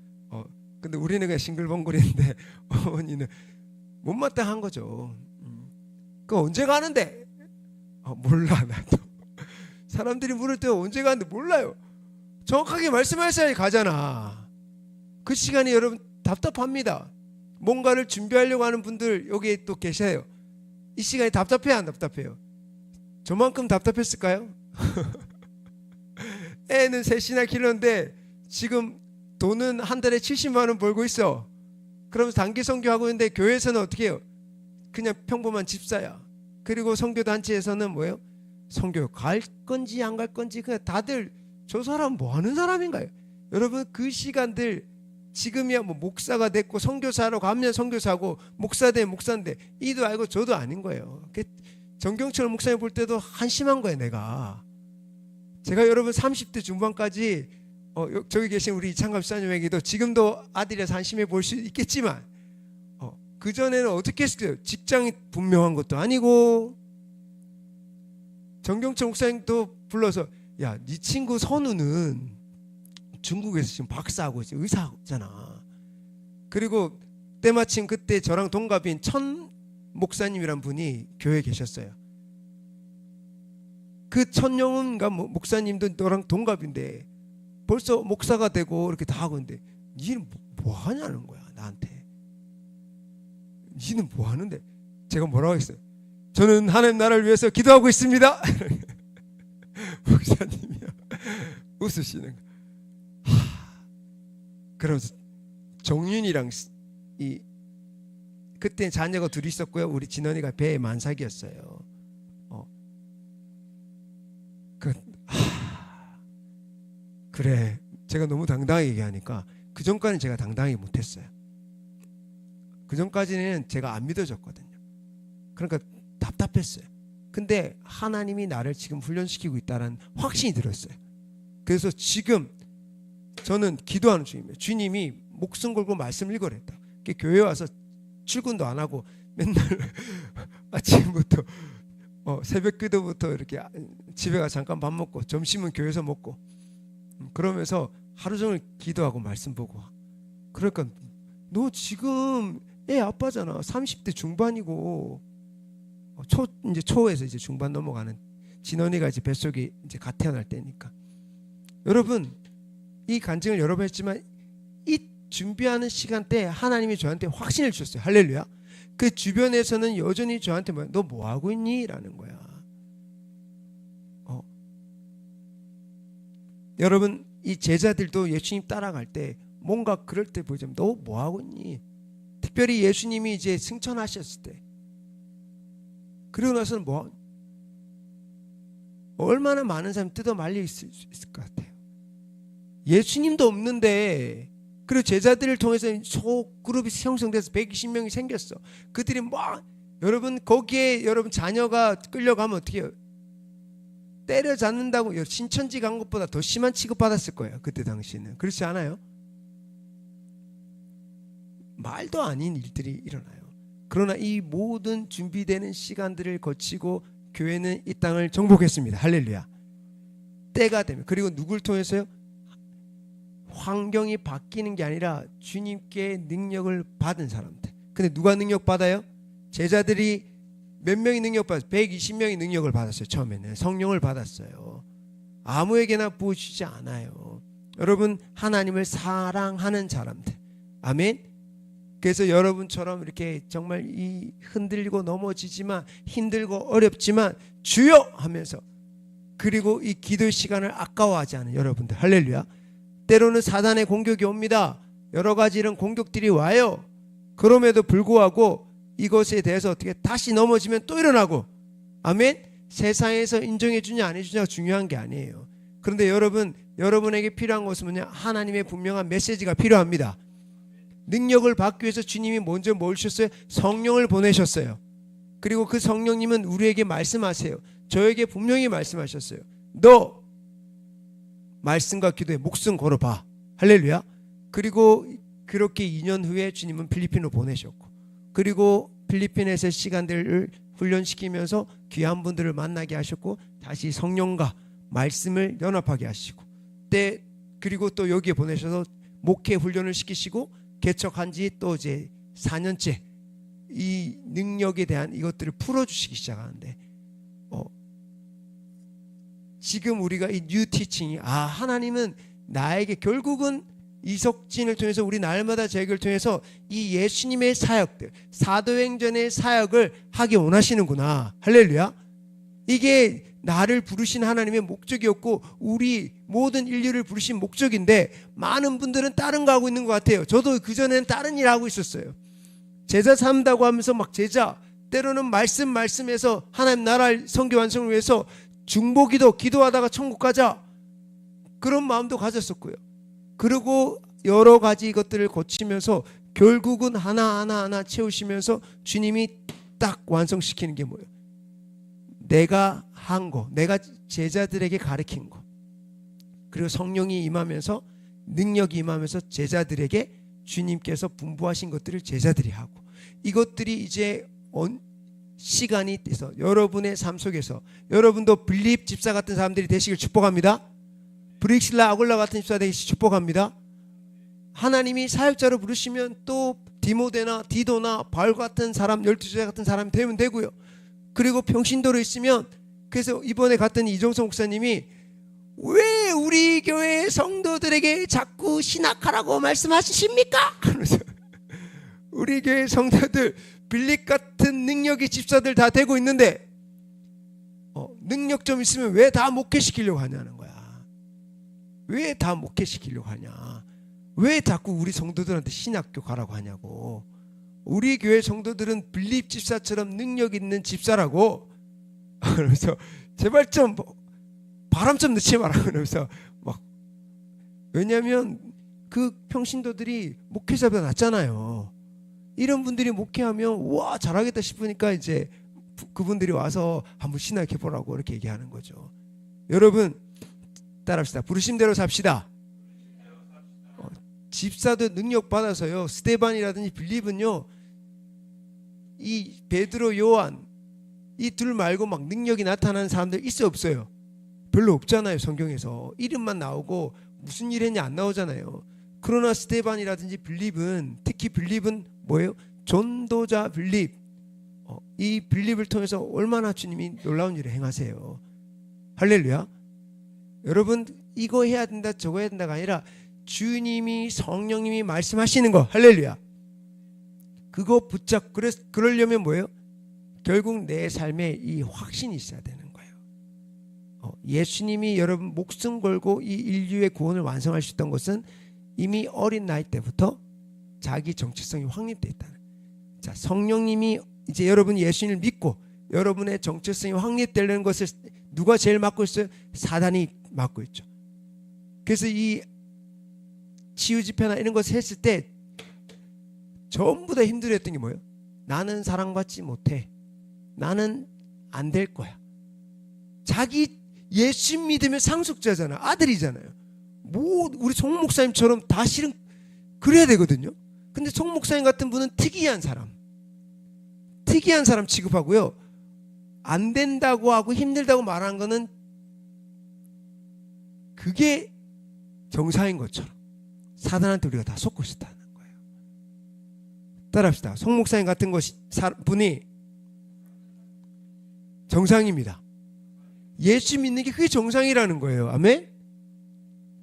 근데 우리는 그냥 싱글벙글인데 어머니는 못마땅한 거죠. 그 언제 가는데? 몰라 나도. 사람들이 물을 때 언제 가는데 몰라요. 정확하게 말씀하셔야 가잖아. 그 시간이 여러분 답답합니다. 뭔가를 준비하려고 하는 분들 여기 또 계셔요. 이 시간이 답답해요, 안 답답해요? 저만큼 답답했을까요? 애는 셋이나 키우는데 지금 돈은 한 달에 70만 원 벌고 있어. 그러면서 단기 선교하고 있는데 교회에서는 어떻게 해요? 그냥 평범한 집사야. 그리고 선교단체에서는 뭐예요? 선교 갈 건지 안 갈 건지 그냥 다들 저 사람 뭐 하는 사람인가요? 여러분 그 시간들 지금이야 뭐 목사가 됐고 선교사로 가면 선교사고 목사 되면 목사인데 이도 알고 저도 아닌 거예요. 정경철 목사님 볼 때도 한심한 거예요. 제가 여러분 30대 중반까지 저기 계신 우리 이창갑 사님에게도 지금도 아들이라서 한심해 볼 수 있겠지만 그전에는 어떻게 했어요? 직장이 분명한 것도 아니고 정경철 목사님도 불러서 야, 네 친구 선우는 중국에서 지금 박사하고 의사잖아. 그리고 때마침 그때 저랑 동갑인 천 목사님이란 분이 교회에 계셨어요. 그 천영훈가 목사님도 너랑 동갑인데 벌써 목사가 되고 이렇게 다 하고 있는데 니는 뭐 하냐는 거야 나한테. 니는 뭐 하는데? 제가 뭐라고 했어요? 저는 하나님 나라를 위해서 기도하고 있습니다. 목사님이요 웃으시는 거. 그러면서 정윤이랑 그때 자녀가 둘이 있었고요. 우리 진원이가 배에 만삭이었어요. 그래 제가 너무 당당하게 얘기하니까 그 전까지는 제가 당당하게 못했어요. 그 전까지는 제가 안 믿어졌거든요. 그러니까 답답했어요. 근데 하나님이 나를 지금 훈련시키고 있다는 확신이 들었어요. 그래서 지금 저는 기도하는 중입니다. 주님이 목숨 걸고 말씀 읽으랬다. 교회 와서 출근도 안 하고 맨날 아침부터 새벽 기도부터 이렇게 집에 가 잠깐 밥 먹고 점심은 교회에서 먹고 그러면서 하루 종일 기도하고 말씀 보고. 그러니까 너 지금 애 아빠잖아. 30대 중반이고 이제 초에서 이제 중반 넘어가는 진원이가 이제 뱃속에 이제 갓 태어날 때니까. 여러분 이 간증을 여러 번 했지만 이 준비하는 시간대 하나님이 저한테 확신을 주셨어요. 할렐루야. 그 주변에서는 여전히 저한테 너 뭐 하고 있니? 라는 거야. 여러분 이 제자들도 예수님 따라갈 때 뭔가 그럴 때 보자면 너 뭐 하고 있니? 특별히 예수님이 이제 승천하셨을 때 그러고 나서는 얼마나 많은 사람이 뜯어 말려 있을 수 있을 것 같아요. 예수님도 없는데 그리고 제자들을 통해서 소그룹이 형성돼서 120명이 생겼어. 그들이 여러분 거기에 여러분 자녀가 끌려가면 어떻게 해요? 때려잡는다고 신천지 간 것보다 더 심한 취급받았을 거예요. 그때 당시에는. 그렇지 않아요? 말도 아닌 일들이 일어나요. 그러나 이 모든 준비되는 시간들을 거치고 교회는 이 땅을 정복했습니다. 할렐루야. 때가 되면. 그리고 누굴 통해서요? 환경이 바뀌는 게 아니라 주님께 능력을 받은 사람들. 근데 누가 능력 받아요? 제자들이 몇 명이 능력 받았어요? 120명이 능력을 받았어요. 처음에는 성령을 받았어요. 아무에게나 부어주지 않아요. 여러분 하나님을 사랑하는 사람들. 아멘. 그래서 여러분처럼 이렇게 정말 이 흔들리고 넘어지지만 힘들고 어렵지만 주여 하면서 그리고 이 기도 시간을 아까워하지 않은 여러분들. 할렐루야. 때로는 사단의 공격이 옵니다. 여러 가지 이런 공격들이 와요. 그럼에도 불구하고 이것에 대해서 어떻게 다시 넘어지면 또 일어나고. 아멘. 세상에서 인정해 주냐 안 해주냐가 중요한 게 아니에요. 그런데 여러분에게 필요한 것은 뭐냐? 하나님의 분명한 메시지가 필요합니다. 능력을 받기 위해서 주님이 먼저 뭘 주셨어요? 성령을 보내셨어요. 그리고 그 성령님은 우리에게 말씀하세요. 저에게 분명히 말씀하셨어요. 너 말씀과 기도에 목숨 걸어봐. 할렐루야. 그리고 그렇게 2년 후에 주님은 필리핀으로 보내셨고, 그리고 필리핀에서 시간들을 훈련시키면서 귀한 분들을 만나게 하셨고, 다시 성령과 말씀을 연합하게 하시고, 그리고 또 여기에 보내셔서 목회 훈련을 시키시고, 개척한 지 또 이제 4년째 이 능력에 대한 이것들을 풀어주시기 시작하는데, 지금 우리가 이 뉴 티칭이, 하나님은 나에게 결국은 이석진을 통해서, 우리 날마다 제격을 통해서 이 예수님의 사역들, 사도행전의 사역을 하기 원하시는구나. 할렐루야. 이게 나를 부르신 하나님의 목적이었고, 우리 모든 인류를 부르신 목적인데, 많은 분들은 다른 거 하고 있는 것 같아요. 저도 그전에는 다른 일 하고 있었어요. 제자 삼다고 하면서 막 제자, 때로는 말씀에서 하나님 나라 선교 완성을 위해서 중보기도, 기도하다가 천국 가자, 그런 마음도 가졌었고요. 그리고 여러 가지 것들을 거치면서 결국은 하나 채우시면서 주님이 딱 완성시키는 게 뭐예요? 내가 한 거, 내가 제자들에게 가르친 거, 그리고 성령이 임하면서, 능력이 임하면서 제자들에게 주님께서 분부하신 것들을 제자들이 하고, 이것들이 이제 시간이 돼서 여러분의 삶 속에서 여러분도 빌립 집사 같은 사람들이 되시길 축복합니다. 브릭실라 아굴라 같은 집사 되시길 축복합니다. 하나님이 사역자로 부르시면 또 디모데나 디도나 바울 같은 사람, 12제자 같은 사람이 되면 되고요. 그리고 평신도로 있으면, 그래서 이번에 갔던 이종성 목사님이 왜 우리 교회 성도들에게 자꾸 신학하라고 말씀하십니까? 그러면서 우리 교회 성도들 빌립 같은 능력의 집사들 다 되고 있는데 능력 좀 있으면 왜 다 목회시키려고 하냐는 거야. 왜 다 목회시키려고 하냐. 왜 자꾸 우리 성도들한테 신학교 가라고 하냐고. 우리 교회 성도들은 빌립 집사처럼 능력 있는 집사라고. 그러면서 제발 좀 바람 좀 넣지 마라. 그러면서 막, 왜냐하면 그 평신도들이 목회자보다 낫잖아요. 이런 분들이 목회하면 와 잘하겠다 싶으니까 이제 그분들이 와서 한번 신학해 보라고 이렇게 얘기하는 거죠. 여러분 따라합시다. 부르심대로 삽시다. 집사도 능력 받아서요. 스데반이라든지 빌립은요, 이 베드로, 요한 이 둘 말고 막 능력이 나타나는 사람들 있어 없어요? 별로 없잖아요. 성경에서 이름만 나오고 무슨 일 했냐 안 나오잖아요. 그러나 스데반이라든지 빌립은, 특히 빌립은 뭐예요? 전도자 빌립. 이 빌립을 통해서 얼마나 주님이 놀라운 일을 행하세요. 할렐루야. 여러분 이거 해야 된다 저거 해야 된다가 아니라 주님이, 성령님이 말씀하시는 거, 할렐루야, 그거 그러려면 뭐예요? 결국 내 삶에 이 확신이 있어야 되는 거예요. 예수님이 여러분 목숨 걸고 이 인류의 구원을 완성할 수 있던 것은 이미 어린 나이 때부터 자기 정체성이 확립되어 있다는. 자, 성령님이 이제 여러분 예수님을 믿고 여러분의 정체성이 확립되는 것을 누가 제일 맡고 있어요? 사단이 맡고 있죠. 그래서 이 치유 집회나 이런 것을 했을 때 전부 다 힘들어했던 게 뭐예요? 나는 사랑받지 못해. 나는 안 될 거야. 자기 예수 믿으면 상속자잖아. 아들이잖아요. 뭐 우리 송 목사님처럼 다 실은 그래야 되거든요. 근데 송 목사님 같은 분은 특이한 사람 취급하고요. 안 된다고 하고 힘들다고 말하는 거는 그게 정상인 것처럼 사단한테 우리가 다 속고 있었다는 거예요. 따라합시다. 송 목사님 같은 분이 정상입니다. 예수 믿는 게 그게 정상이라는 거예요. 아멘.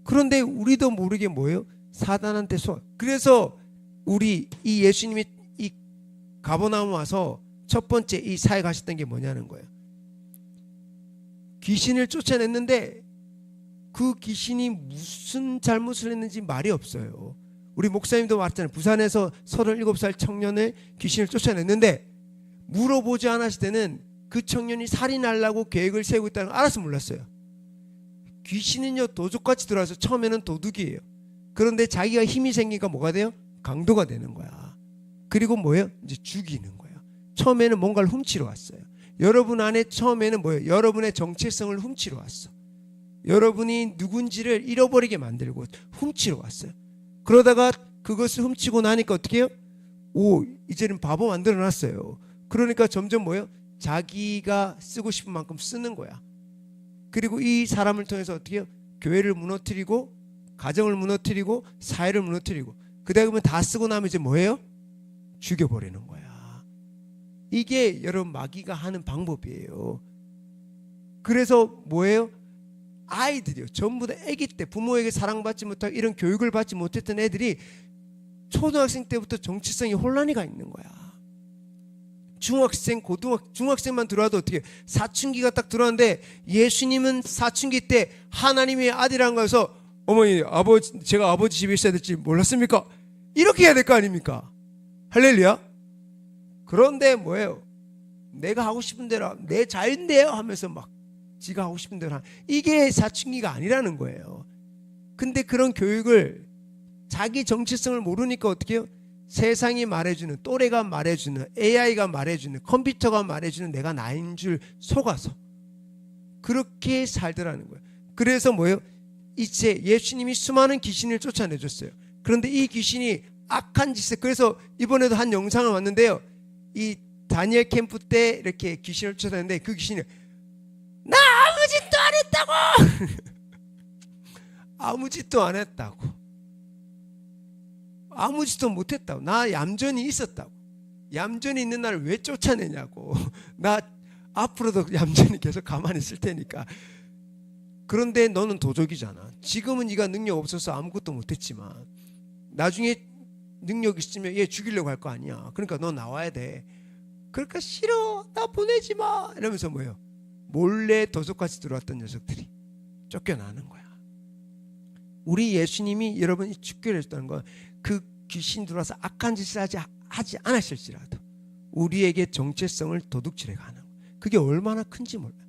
그런데 우리도 모르게 뭐예요? 사단한테 그래서 우리 이 예수님이 이 가버나움 와서 첫 번째 이 사역하셨던 게 뭐냐는 거예요. 귀신을 쫓아냈는데 그 귀신이 무슨 잘못을 했는지 말이 없어요. 우리 목사님도 말했잖아요. 부산에서 37살 청년을 귀신을 쫓아냈는데 물어보지 않았을 때는 그 청년이 살인하려고 계획을 세우고 있다는 걸 알아서 몰랐어요. 귀신은요 도둑같이 들어와서 처음에는 도둑이에요. 그런데 자기가 힘이 생기니까 뭐가 돼요? 강도가 되는 거야. 그리고 뭐예요? 이제 죽이는 거예요. 처음에는 뭔가를 훔치러 왔어요. 여러분 안에 처음에는 뭐예요? 여러분의 정체성을 훔치러 왔어. 여러분이 누군지를 잃어버리게 만들고 훔치러 왔어요. 그러다가 그것을 훔치고 나니까 어떻게 해요? 오, 이제는 바보 만들어놨어요. 그러니까 점점 뭐예요? 자기가 쓰고 싶은 만큼 쓰는 거야. 그리고 이 사람을 통해서 어떻게 해요? 교회를 무너뜨리고 가정을 무너뜨리고 사회를 무너뜨리고 그다음에 다 쓰고 나면 이제 뭐예요? 죽여버리는 거야. 이게 여러분 마귀가 하는 방법이에요. 그래서 뭐예요? 아이들이요. 전부 다 아기 때 부모에게 사랑받지 못하고 이런 교육을 받지 못했던 애들이 초등학생 때부터 정체성이 혼란이 가 있는 거야. 중학생, 중학생만 들어와도 어떻게 사춘기가 딱 들어왔는데 예수님은 사춘기 때 하나님의 아들이라는 거여서 어머니, 아버지, 제가 아버지 집에 있어야 될지 몰랐습니까? 이렇게 해야 될 거 아닙니까? 할렐루야. 그런데 뭐예요? 내가 하고 싶은 대로 내 자유인데요 하면서 막 지가 하고 싶은 대로 이게 사춘기가 아니라는 거예요. 근데 그런 교육을 자기 정체성을 모르니까 어떻게 해요? 세상이 말해주는, 또래가 말해주는, AI가 말해주는, 컴퓨터가 말해주는 내가 나인 줄 속아서 그렇게 살더라는 거예요. 그래서 뭐예요? 이제 예수님이 수많은 귀신을 쫓아내줬어요. 그런데 이 귀신이 악한 짓을, 그래서 이번에도 한 영상을 왔는데요, 이 다니엘 캠프 때 이렇게 귀신을 쫓아내는데 그 귀신이 나 아무 짓도 안 했다고 아무 짓도 안 했다고, 아무 짓도 못했다고, 나 얌전히 있었다고, 얌전히 있는 나를 왜 쫓아내냐고, 나 앞으로도 얌전히 계속 가만히 있을 테니까. 그런데 너는 도적이잖아. 지금은 네가 능력 없어서 아무것도 못했지만 나중에 능력 있으면 얘 죽이려고 할 거 아니야. 그러니까 너 나와야 돼. 그러니까 싫어, 나 보내지 마 이러면서 뭐예요? 몰래 도적같이 들어왔던 녀석들이 쫓겨나는 거야. 우리 예수님이 여러분이 죽기를 했다는 건 그 귀신 들어와서 악한 짓을 하지 않았을지라도 우리에게 정체성을 도둑질해가 하는 거야. 그게 얼마나 큰지 몰라요.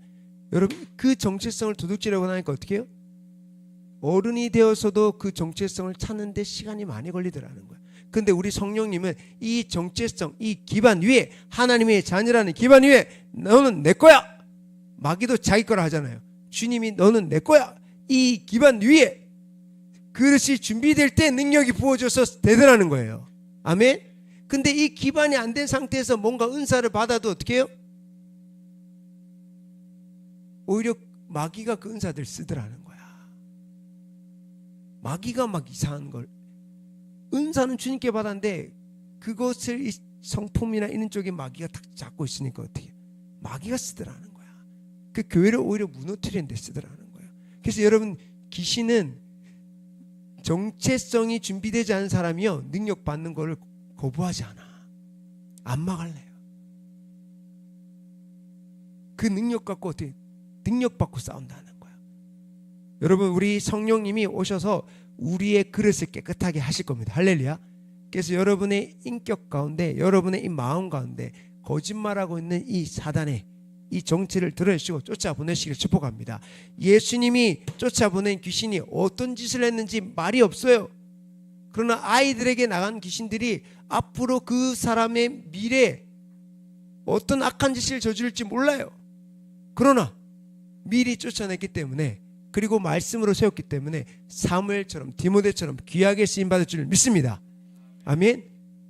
여러분 그 정체성을 도둑질하고 나니까 어떻게 해요? 어른이 되어서도 그 정체성을 찾는데 시간이 많이 걸리더라는 거야. 근데 우리 성령님은 이 정체성, 이 기반 위에, 하나님의 자녀라는 기반 위에 너는 내 거야. 마귀도 자기 거라 하잖아요. 주님이 너는 내 거야. 이 기반 위에 그릇이 준비될 때 능력이 부어져서 되더라는 거예요. 아멘. 근데 이 기반이 안 된 상태에서 뭔가 은사를 받아도 어떻게 해요? 오히려 마귀가 그 은사들 쓰더라는 거야. 마귀가 막 이상한 걸, 은사는 주님께 받았는데 그것을 이 성품이나 이런 쪽에 마귀가 딱 잡고 있으니까 어떻게 해요? 마귀가 쓰더라는 거야. 그 교회를 오히려 무너뜨리는 데 쓰더라는 거예요. 그래서 여러분 귀신은 정체성이 준비되지 않은 사람이요 능력 받는 거를 거부하지 않아. 안 막을래요. 그 능력 갖고 어떻게 능력 받고 싸운다는 거야. 여러분 우리 성령님이 오셔서 우리의 그릇을 깨끗하게 하실 겁니다. 할렐루야. 그래서 여러분의 인격 가운데, 여러분의 이 마음 가운데 거짓말하고 있는 이 사단의 이 정체를 드러내시고 쫓아보내시길 축복합니다. 예수님이 쫓아보낸 귀신이 어떤 짓을 했는지 말이 없어요. 그러나 아이들에게 나간 귀신들이 앞으로 그 사람의 미래에 어떤 악한 짓을 저지를지 몰라요. 그러나 미리 쫓아냈기 때문에, 그리고 말씀으로 세웠기 때문에 사무엘처럼 디모데처럼 귀하게 쓰임받을 줄 믿습니다. 아멘.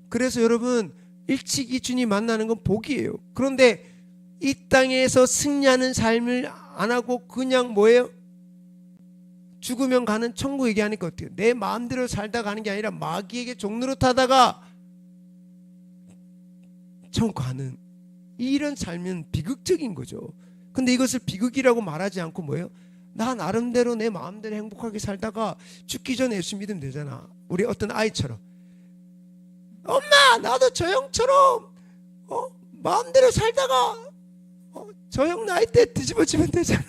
그래서 여러분 일찍이 주님 만나는 건 복이에요. 그런데 이 땅에서 승리하는 삶을 안 하고 그냥 뭐예요? 죽으면 가는 천국 얘기하니까 어때요? 내 마음대로 살다 가는 게 아니라 마귀에게 종노릇하다가 천국 가는 이런 삶은 비극적인 거죠. 근데 이것을 비극이라고 말하지 않고 뭐예요? 나 나름대로 내 마음대로 행복하게 살다가 죽기 전에 예수 믿으면 되잖아. 우리 어떤 아이처럼, 엄마 나도 저 형처럼 마음대로 살다가 저 형 나이 때 뒤집어지면 되잖아.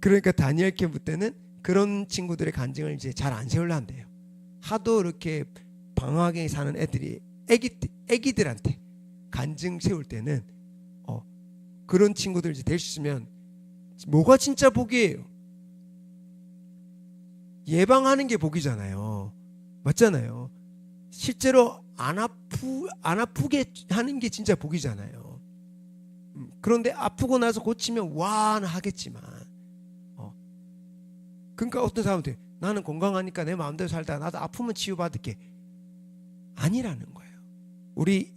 그러니까 다니엘 캠프 때는 그런 친구들의 간증을 이제 잘 안 세우려 한대요. 하도 이렇게 방황하게 사는 애들이 애기들한테 간증 세울 때는 그런 친구들 이제 될 수 있으면 뭐가 진짜 복이에요? 예방하는 게 복이잖아요. 맞잖아요. 실제로 안 아프게 하는 게 진짜 복이잖아요. 그런데 아프고 나서 고치면 와는 하겠지만, 그러니까 어떤 사람들 나는 건강하니까 내 마음대로 살다가 나도 아프면 치유받을게, 아니라는 거예요. 우리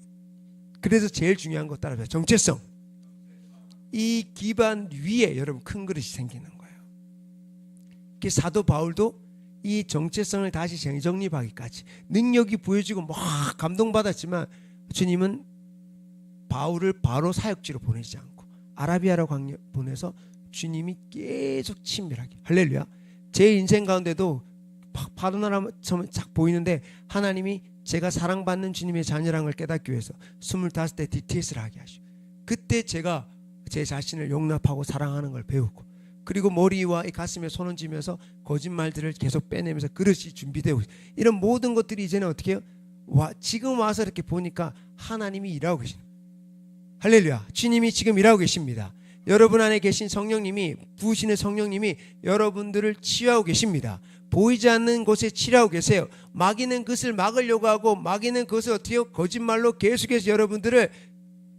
그래서 제일 중요한 거 따라서 정체성. 이 기반 위에 여러분 큰 그릇이 생기는 거예요. 사도 바울도 이 정체성을 다시 재정립하기까지 능력이 보여지고 막 감동받았지만 주님은 바울을 바로 사역지로 보내지 않고 아라비아로 보내서 주님이 계속 친밀하게, 할렐루야, 제 인생 가운데도 파도나라처럼 쫙 보이는데 하나님이 제가 사랑받는 주님의 자녀라는 걸 깨닫기 위해서 25대 DTS를 하게 하시고, 그때 제가 제 자신을 용납하고 사랑하는 걸 배우고, 그리고 머리와 이 가슴에 손을 쥐면서 거짓말들을 계속 빼내면서 그릇이 준비되고, 이런 모든 것들이 이제는 어떻게 해요? 지금 와서 이렇게 보니까 하나님이 일하고 계십니다. 할렐루야. 주님이 지금 일하고 계십니다. 여러분 안에 계신 성령님이, 부으시는 성령님이 여러분들을 치유하고 계십니다. 보이지 않는 곳에 치료하고 계세요. 마귀는 그것을 막으려고 하고, 마귀는 그것을 어떻게 해요? 거짓말로 계속해서 여러분들을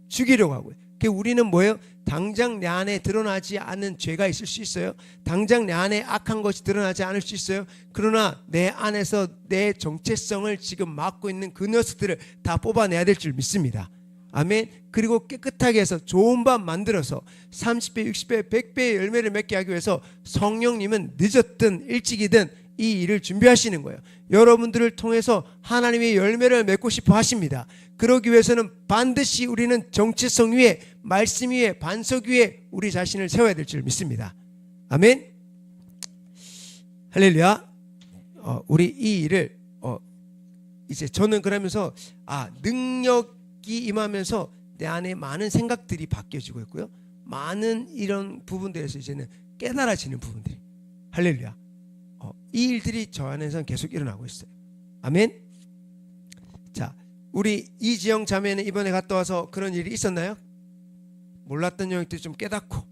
죽이려고 하고요. 우리는 뭐예요? 당장 내 안에 드러나지 않는 죄가 있을 수 있어요. 당장 내 안에 악한 것이 드러나지 않을 수 있어요. 그러나 내 안에서 내 정체성을 지금 막고 있는 그 녀석들을 다 뽑아내야 될 줄 믿습니다. 아멘. 그리고 깨끗하게 해서 좋은 밥 만들어서 30배, 60배, 100배의 열매를 맺게 하기 위해서 성령님은 늦었든 일찍이든 이 일을 준비하시는 거예요. 여러분들을 통해서 하나님의 열매를 맺고 싶어 하십니다. 그러기 위해서는 반드시 우리는 정체성 위에, 말씀 위에, 반석 위에 우리 자신을 세워야 될 줄 믿습니다. 아멘. 할렐루야. 우리 이 일을 이제 저는 그러면서 능력이 임하면서 내 안에 많은 생각들이 바뀌어지고 있고요. 많은 이런 부분들에서 이제는 깨달아지는 부분들이, 할렐루야, 이 일들이 저 안에서는 계속 일어나고 있어요. 아멘. 자, 우리 이지영 자매는 이번에 갔다 와서 그런 일이 있었나요? 몰랐던 영역들 좀 깨닫고,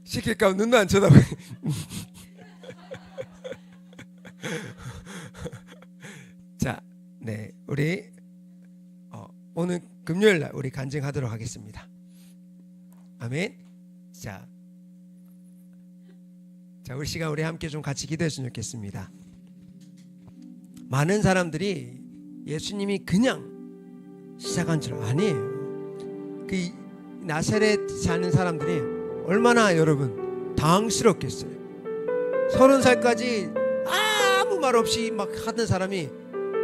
시킬까봐 눈도 안 쳐다봐. 자, 네, 우리 오늘 금요일 날 우리 간증하도록 하겠습니다. 아멘. 자, 우리 시간 우리 함께 좀 같이 기도했으면 좋겠습니다. 많은 사람들이 예수님이 그냥 시작한 줄 아니에요. 그 나사렛 사는 사람들이 얼마나 여러분 당황스럽겠어요. 30살까지 아무 말 없이 막 하던 사람이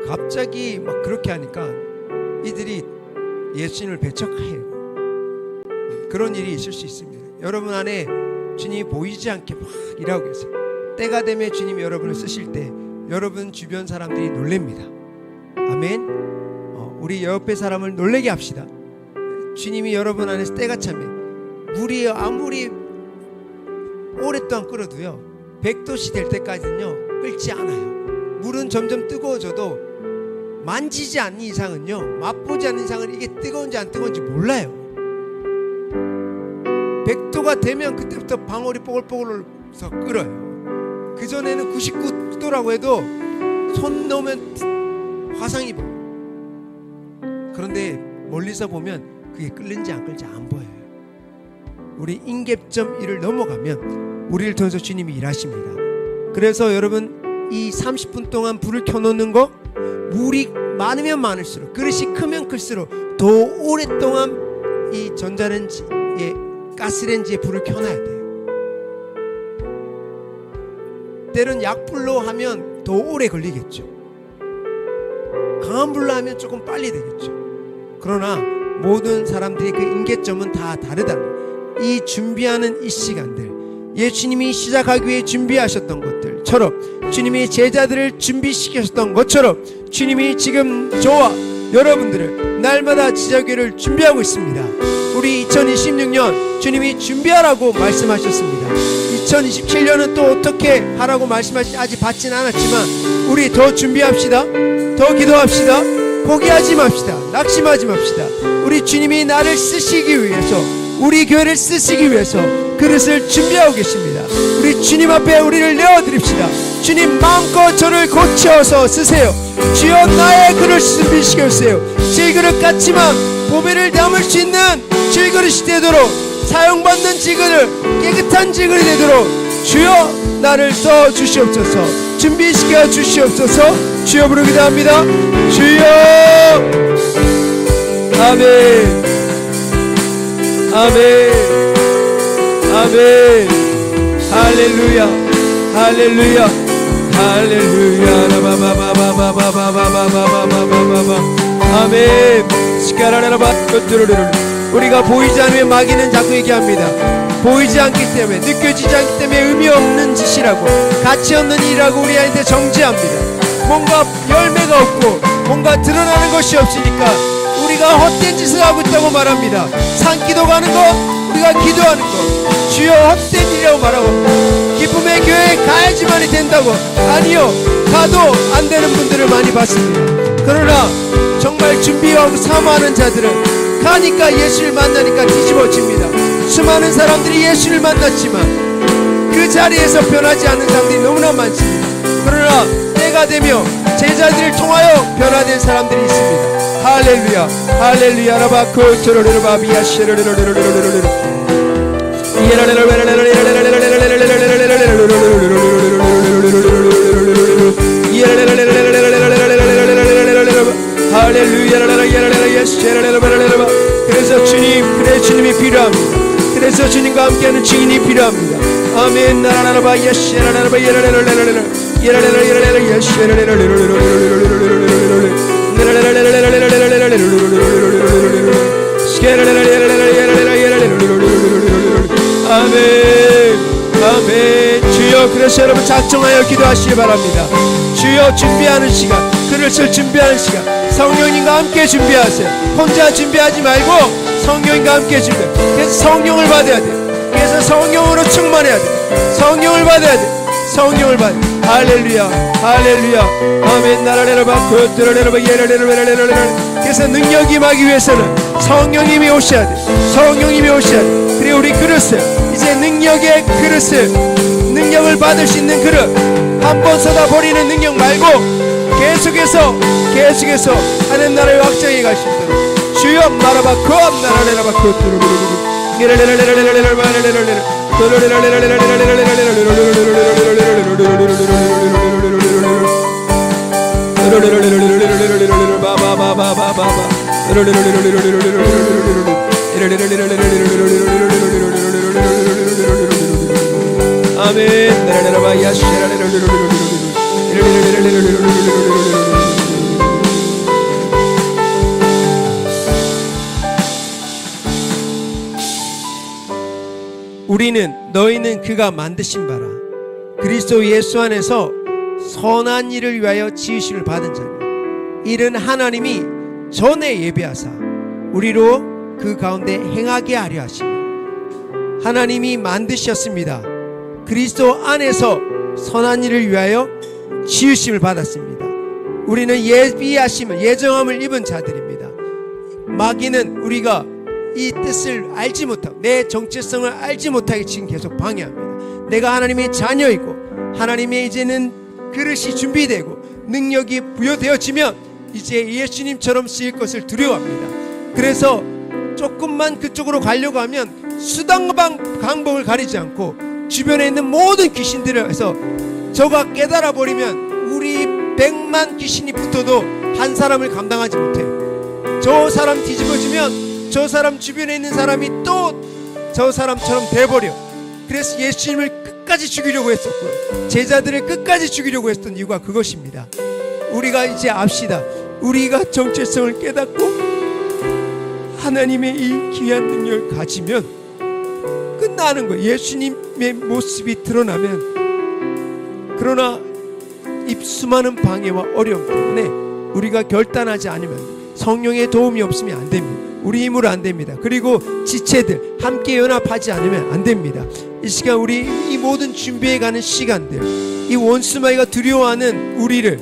갑자기 막 그렇게 하니까 이들이 예수님을 배척해요. 그런 일이 있을 수 있습니다. 여러분 안에 주님이 보이지 않게 막 일하고 계세요. 때가 되면 주님이 여러분을 쓰실 때 여러분 주변 사람들이 놀랍니다. 아멘. 우리 옆에 사람을 놀라게 합시다. 주님이 여러분 안에서 때가 차면 물이 아무리 오랫동안 끓어도요 100도씨 될 때까지는요 끓지 않아요. 물은 점점 뜨거워져도 만지지 않는 이상은요, 맛보지 않는 이상은 이게 뜨거운지 안 뜨거운지 몰라요. 100도가 되면 그때부터 방울이 뽀글뽀글해서 끓어요. 그전에는 99도라고 해도 손 넣으면 화상이 보여요. 그런데 멀리서 보면 그게 끓는지 안 끓는지 안 보여요. 우리 인계점 1을 넘어가면 우리를 통해서 주님이 일하십니다. 그래서 여러분 이 30분 동안 불을 켜놓는 거, 물이 많으면 많을수록, 그릇이 크면 클수록 더 오랫동안 이 전자레인지에, 가스레인지에 불을 켜놔야 돼요. 때론 약불로 하면 더 오래 걸리겠죠. 강한 불로 하면 조금 빨리 되겠죠. 그러나 모든 사람들이 그 임계점은 다 다르다는, 이 준비하는 이 시간들, 예수님이 시작하기 위해 준비하셨던 것들처럼, 주님이 제자들을 준비시키셨던 것처럼 주님이 지금 저와 여러분들을 날마다 지자교회를 준비하고 있습니다. 우리 2026년 주님이 준비하라고 말씀하셨습니다. 2027년은 또 어떻게 하라고 말씀하실지 아직 받지는 않았지만 우리 더 준비합시다. 더 기도합시다. 포기하지 맙시다. 낙심하지 맙시다. 우리 주님이 나를 쓰시기 위해서, 우리 교회를 쓰시기 위해서 그릇을 준비하고 계십니다. 우리 주님 앞에 우리를 내어드립시다. 주님, 마음껏 저를 고쳐서 쓰세요. 주여, 나의 그릇을 준비시켜 주세요. 질그릇 같지만 보배를 담을 수 있는 질그릇이 되도록, 사용받는 질그릇, 깨끗한 질그릇이 되도록 주여, 나를 써 주시옵소서. 준비시켜 주시옵소서. 주여 부르기도 합니다. 주여. 아멘. 아멘. 아멘. 할렐루야. 할렐루야. 할렐루야. 아멘. 우리가 보이지 않으면 마귀는 자꾸 얘기합니다. 보이지 않기 때문에, 느껴지지 않기 때문에 의미 없는 짓이라고, 가치 없는 일이라고 우리한테 정죄합니다. 뭔가 열매가 없고 뭔가 드러나는 것이 없으니까 우리가 헛된 짓을 하고 있다고 말합니다. 산기도 가는 거, 우리가 기도하는 거, 주여 헛된 일이라고 말하고, 기쁨의 교회에 가야지만이 된다고, 아니요, 가도 안 되는 분들을 많이 봤습니다. 그러나 정말 준비하고 사모하는 자들은 가니까, 예수를 만나니까 뒤집어집니다. 수많은 사람들이 예수를 만났지만 그 자리에서 변하지 않는 사람들이 너무나 많습니다. 그러나 때가 되며 제자들을 통하여 변화된 사람들이 있습니다. 할렐루야. 할렐루야. 라바코 초로르바비아 쉐르르르르르르르르 그래서 주님, 그래 주님이 필요합니다. 그래서 주님과 함께하는 증인이 필요합니다. 아멘. 나라라바 예시라라바 예라라라라라 예라라라라라 아멘. 아멘. 주여, 그래서 여러분 작정하여 기도하시기 바랍니다. 주여, 준비하는 시간, 그릇을 준비하는 시간, 성령님과 함께 준비하세요. 혼자 준비하지 말고 성령님과 함께 준비해. 그래서 성령을 받아야 돼. 그래서 성령으로 충만해야 돼. 성령을 받아야 돼. 성령을 받아. 할렐루야. 할렐루야. 아멘. 나라레라 바코 드러레라 예레레레레레레레. 그래서 능력이 임하기 위해서는 성령님이 오셔야 돼. 성령님이 오셔야 돼. 그리고 우리 그릇을, 이제 능력의 그릇을, 능력을 받을 수 있는 그릇, 한 번 쏟아 버리는 능력 말고 계속해서 하나님 나라의 확장해 가시도록 주여 마라바코 나라레라바코 아멘. 우리는, 너희는 그가 만드신 바라 그리스도 예수 안에서 선한 일을 위하여 지으심을 받은 자니, 이는 하나님이 전에 예비하사 우리로 그 가운데 행하게 하려 하시니, 하나님이 만드셨습니다. 그리스도 안에서 선한 일을 위하여 지으심을 받았습니다. 우리는 예비하심을, 예정함을 입은 자들입니다. 마귀는 우리가 이 뜻을 알지 못하고 내 정체성을 알지 못하게 지금 계속 방해합니다. 내가 하나님의 자녀이고 하나님의 이제는 그릇이 준비되고 능력이 부여되어지면 이제 예수님처럼 쓰일 것을 두려워합니다. 그래서 조금만 그쪽으로 가려고 하면 수단과 방법을 가리지 않고 주변에 있는 모든 귀신들을 해서 저가 깨달아 버리면 우리 100만 귀신이 붙어도 한 사람을 감당하지 못해요. 저 사람 뒤집어지면 저 사람 주변에 있는 사람이 또 저 사람처럼 돼버려. 그래서 예수님을 끝까지 죽이려고 했었고요, 제자들을 끝까지 죽이려고 했던 이유가 그것입니다. 우리가 이제 압시다. 우리가 정체성을 깨닫고 하나님의 이 귀한 능력을 가지면 끝나는 거예요. 예수님의 모습이 드러나면. 그러나 이 수많은 방해와 어려움 때문에 우리가 결단하지 않으면, 성령의 도움이 없으면 안 됩니다. 우리 힘으로 안 됩니다. 그리고 지체들 함께 연합하지 않으면 안 됩니다. 이 시간 우리 이 모든 준비해가는 시간들, 이 원수마귀가 두려워하는 우리를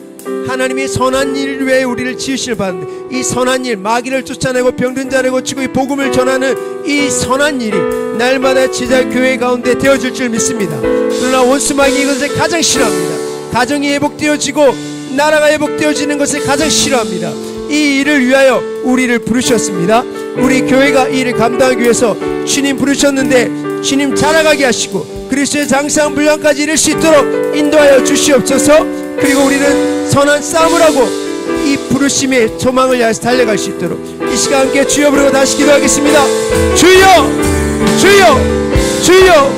하나님이 선한 일 위해 우리를 지으실 받는 이 선한 일, 마귀를 쫓아내고 병든 자를 고치고 이 복음을 전하는 이 선한 일이 날마다 지자 교회 가운데 되어질 줄 믿습니다. 그러나 원수 마귀 이것을 가장 싫어합니다. 가정이 회복되어지고 나라가 회복되어지는 것을 가장 싫어합니다. 이 일을 위하여 우리를 부르셨습니다. 우리 교회가 이 일을 감당하기 위해서 주님 부르셨는데 주님 자라가게 하시고 그리스도의 장사한 분량까지 이룰 수 있도록 인도하여 주시옵소서. 그리고 우리는 선한 싸움을 하고 이 부르심의 소망을 향해서 달려갈 수 있도록 이 시간 함께 주여 부르고 다시 기도하겠습니다. 주여 주여 주여.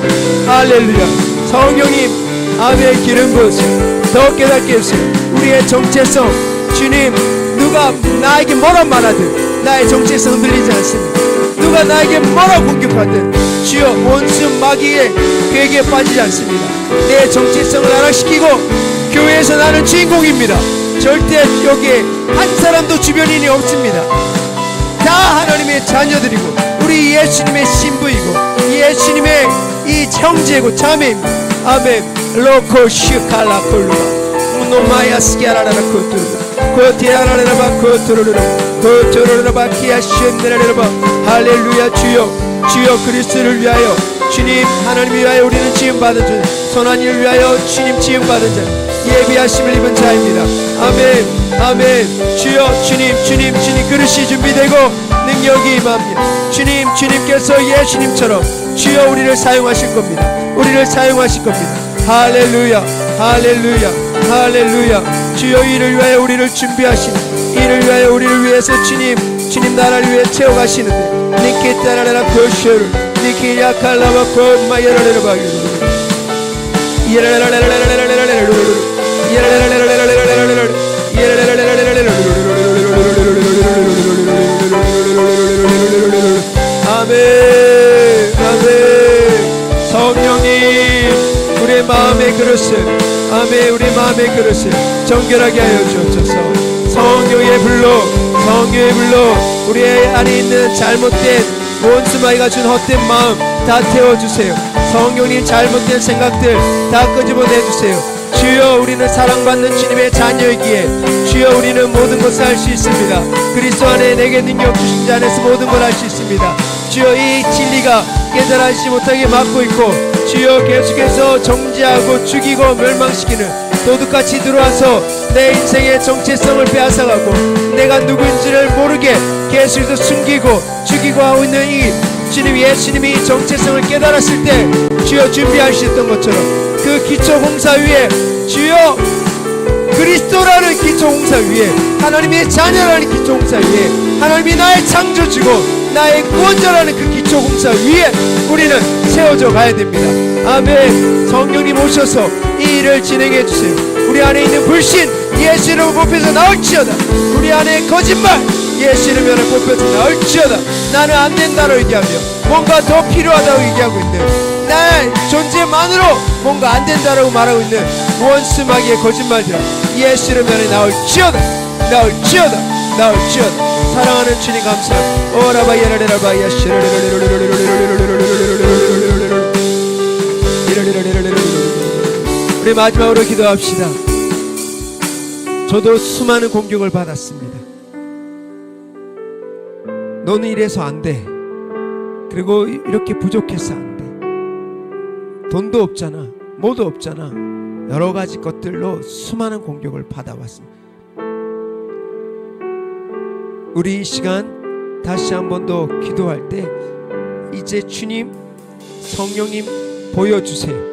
할렐루야. 성령님 아멘. 기름 부으세요. 더 깨닫게 해주세요. 우리의 정체성, 주님, 누가 나에게 뭐라 말하든 나의 정체성은 흔들리지 않습니다. 누가 나에게 뭐라 공격하든 주여 원수 마귀의 괴계에 빠지지 않습니다. 내 정체성을 하락시키고 교회에서 나는 주인공입니다. 절대 여기에 한 사람도 주변인이 없습니다. 다 하나님의 자녀들이고 우리 예수님의 신부이고 예수님의 이 형제고 자매입니다. 아멘. 로코 슈칼라 콜루바 무노마야 스키아라라 코투르 코티아라라바 코투르르 코투르르바 키아슈네라라바. 할렐루야. 주여 주여 그리스도를 위하여 주님 하나님 위하여 우리는 지음받은 자, 선한 일을 위하여 주님 지음받은 자, 예비하심을 입은 자입니다. 아멘 아멘. 주여 주님 주님 주님 그릇이 준비되고 능력이 임합니다. 주님 주님께서 예수님처럼 주여 우리를 사용하실 겁니다. 우리를 사용하실 겁니다. 할렐루야 할렐루야 할렐루야. 주여 이를 위하여 우리를 준비하시는 이를 위하여 우리를 위해서 주님 나라를 위해 채워가시는데 니키 따라라라 코쇼르 니키 야칼라바 코마야라라바 아멘 아멘. 성령님 우리의 마음의 그릇을 아멘 우리 마음의 그릇을 정결하게 하여 주옵소서. 성령의 불로 성령의 불로 우리 안에 있는 잘못된 원수 마귀가 준 헛된 마음 다 태워주세요. 성령님 잘못된 생각들 다 끄집어내주세요. 주여 우리는 사랑받는 주님의 자녀이기에 주여 우리는 모든 것을 할 수 있습니다. 그리스도 안에 내게 능력 주신 자 안에서 모든 걸 할 수 있습니다. 주여 이 진리가 깨달아지지 못하게 막고 있고 주여 계속해서 정죄하고 죽이고 멸망시키는 도둑같이 들어와서 내 인생의 정체성을 빼앗아가고 내가 누구인지를 모르게 계속해서 숨기고 죽이고 하고 있는 이 주님 예수님이 정체성을 깨달았을 때 주여 준비하셨던 것처럼 그 기초 공사 위에 주여 그리스도라는 기초 공사 위에 하나님의 자녀라는 기초 공사 위에 하나님이 나의 창조주고 나의 구원자라는 그 기초 공사 위에 우리는 세워져 가야 됩니다. 아멘. 성령님 오셔서 이 일을 진행해 주세요. 우리 안에 있는 불신 예수 이름으로 뽑혀서 나올지어다. 우리 안에 거짓말 예수 이름으로 뽑혀서 나올지어다. 나는 안 된다고 얘기하며 뭔가 더 필요하다고 얘기하고 있는 나의 존재만으로 뭔가 안 된다고 말하고 있는 원수 마귀의 거짓말들 예수 이름으로 나올지어다. 나올지어다. 나올지어다. 사랑하는 주님 감사합니다. 오라바야라라바야 우리 마지막으로 기도합시다. 저도 수많은 공격을 받았습니다. 너는 이래서 안 돼. 그리고 이렇게 부족해서 안 돼. 돈도 없잖아. 뭐도 없잖아. 여러 가지 것들로 수많은 공격을 받아왔습니다. 우리 이 시간 다시 한 번 더 기도할 때 이제 주님 성령님 보여주세요.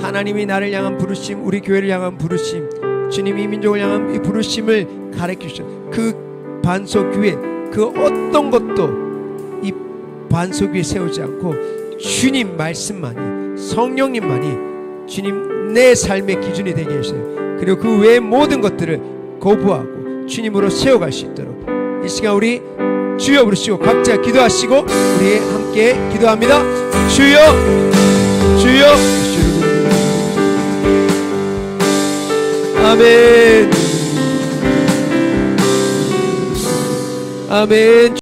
하나님이 나를 향한 부르심, 우리 교회를 향한 부르심, 주님이 민족을 향한 이 부르심을 가르쳐주셔. 그 반석 위에 그 어떤 것도 이 반석 위에 세우지 않고 주님 말씀만이, 성령님만이 주님 내 삶의 기준이 되게 해주세요. 그리고 그 외의 모든 것들을 거부하고 주님으로 세워갈 수 있도록 이 시간 우리 주여 부르시고 각자 기도하시고 우리 함께 기도합니다. 주여 주여 아멘 아멘.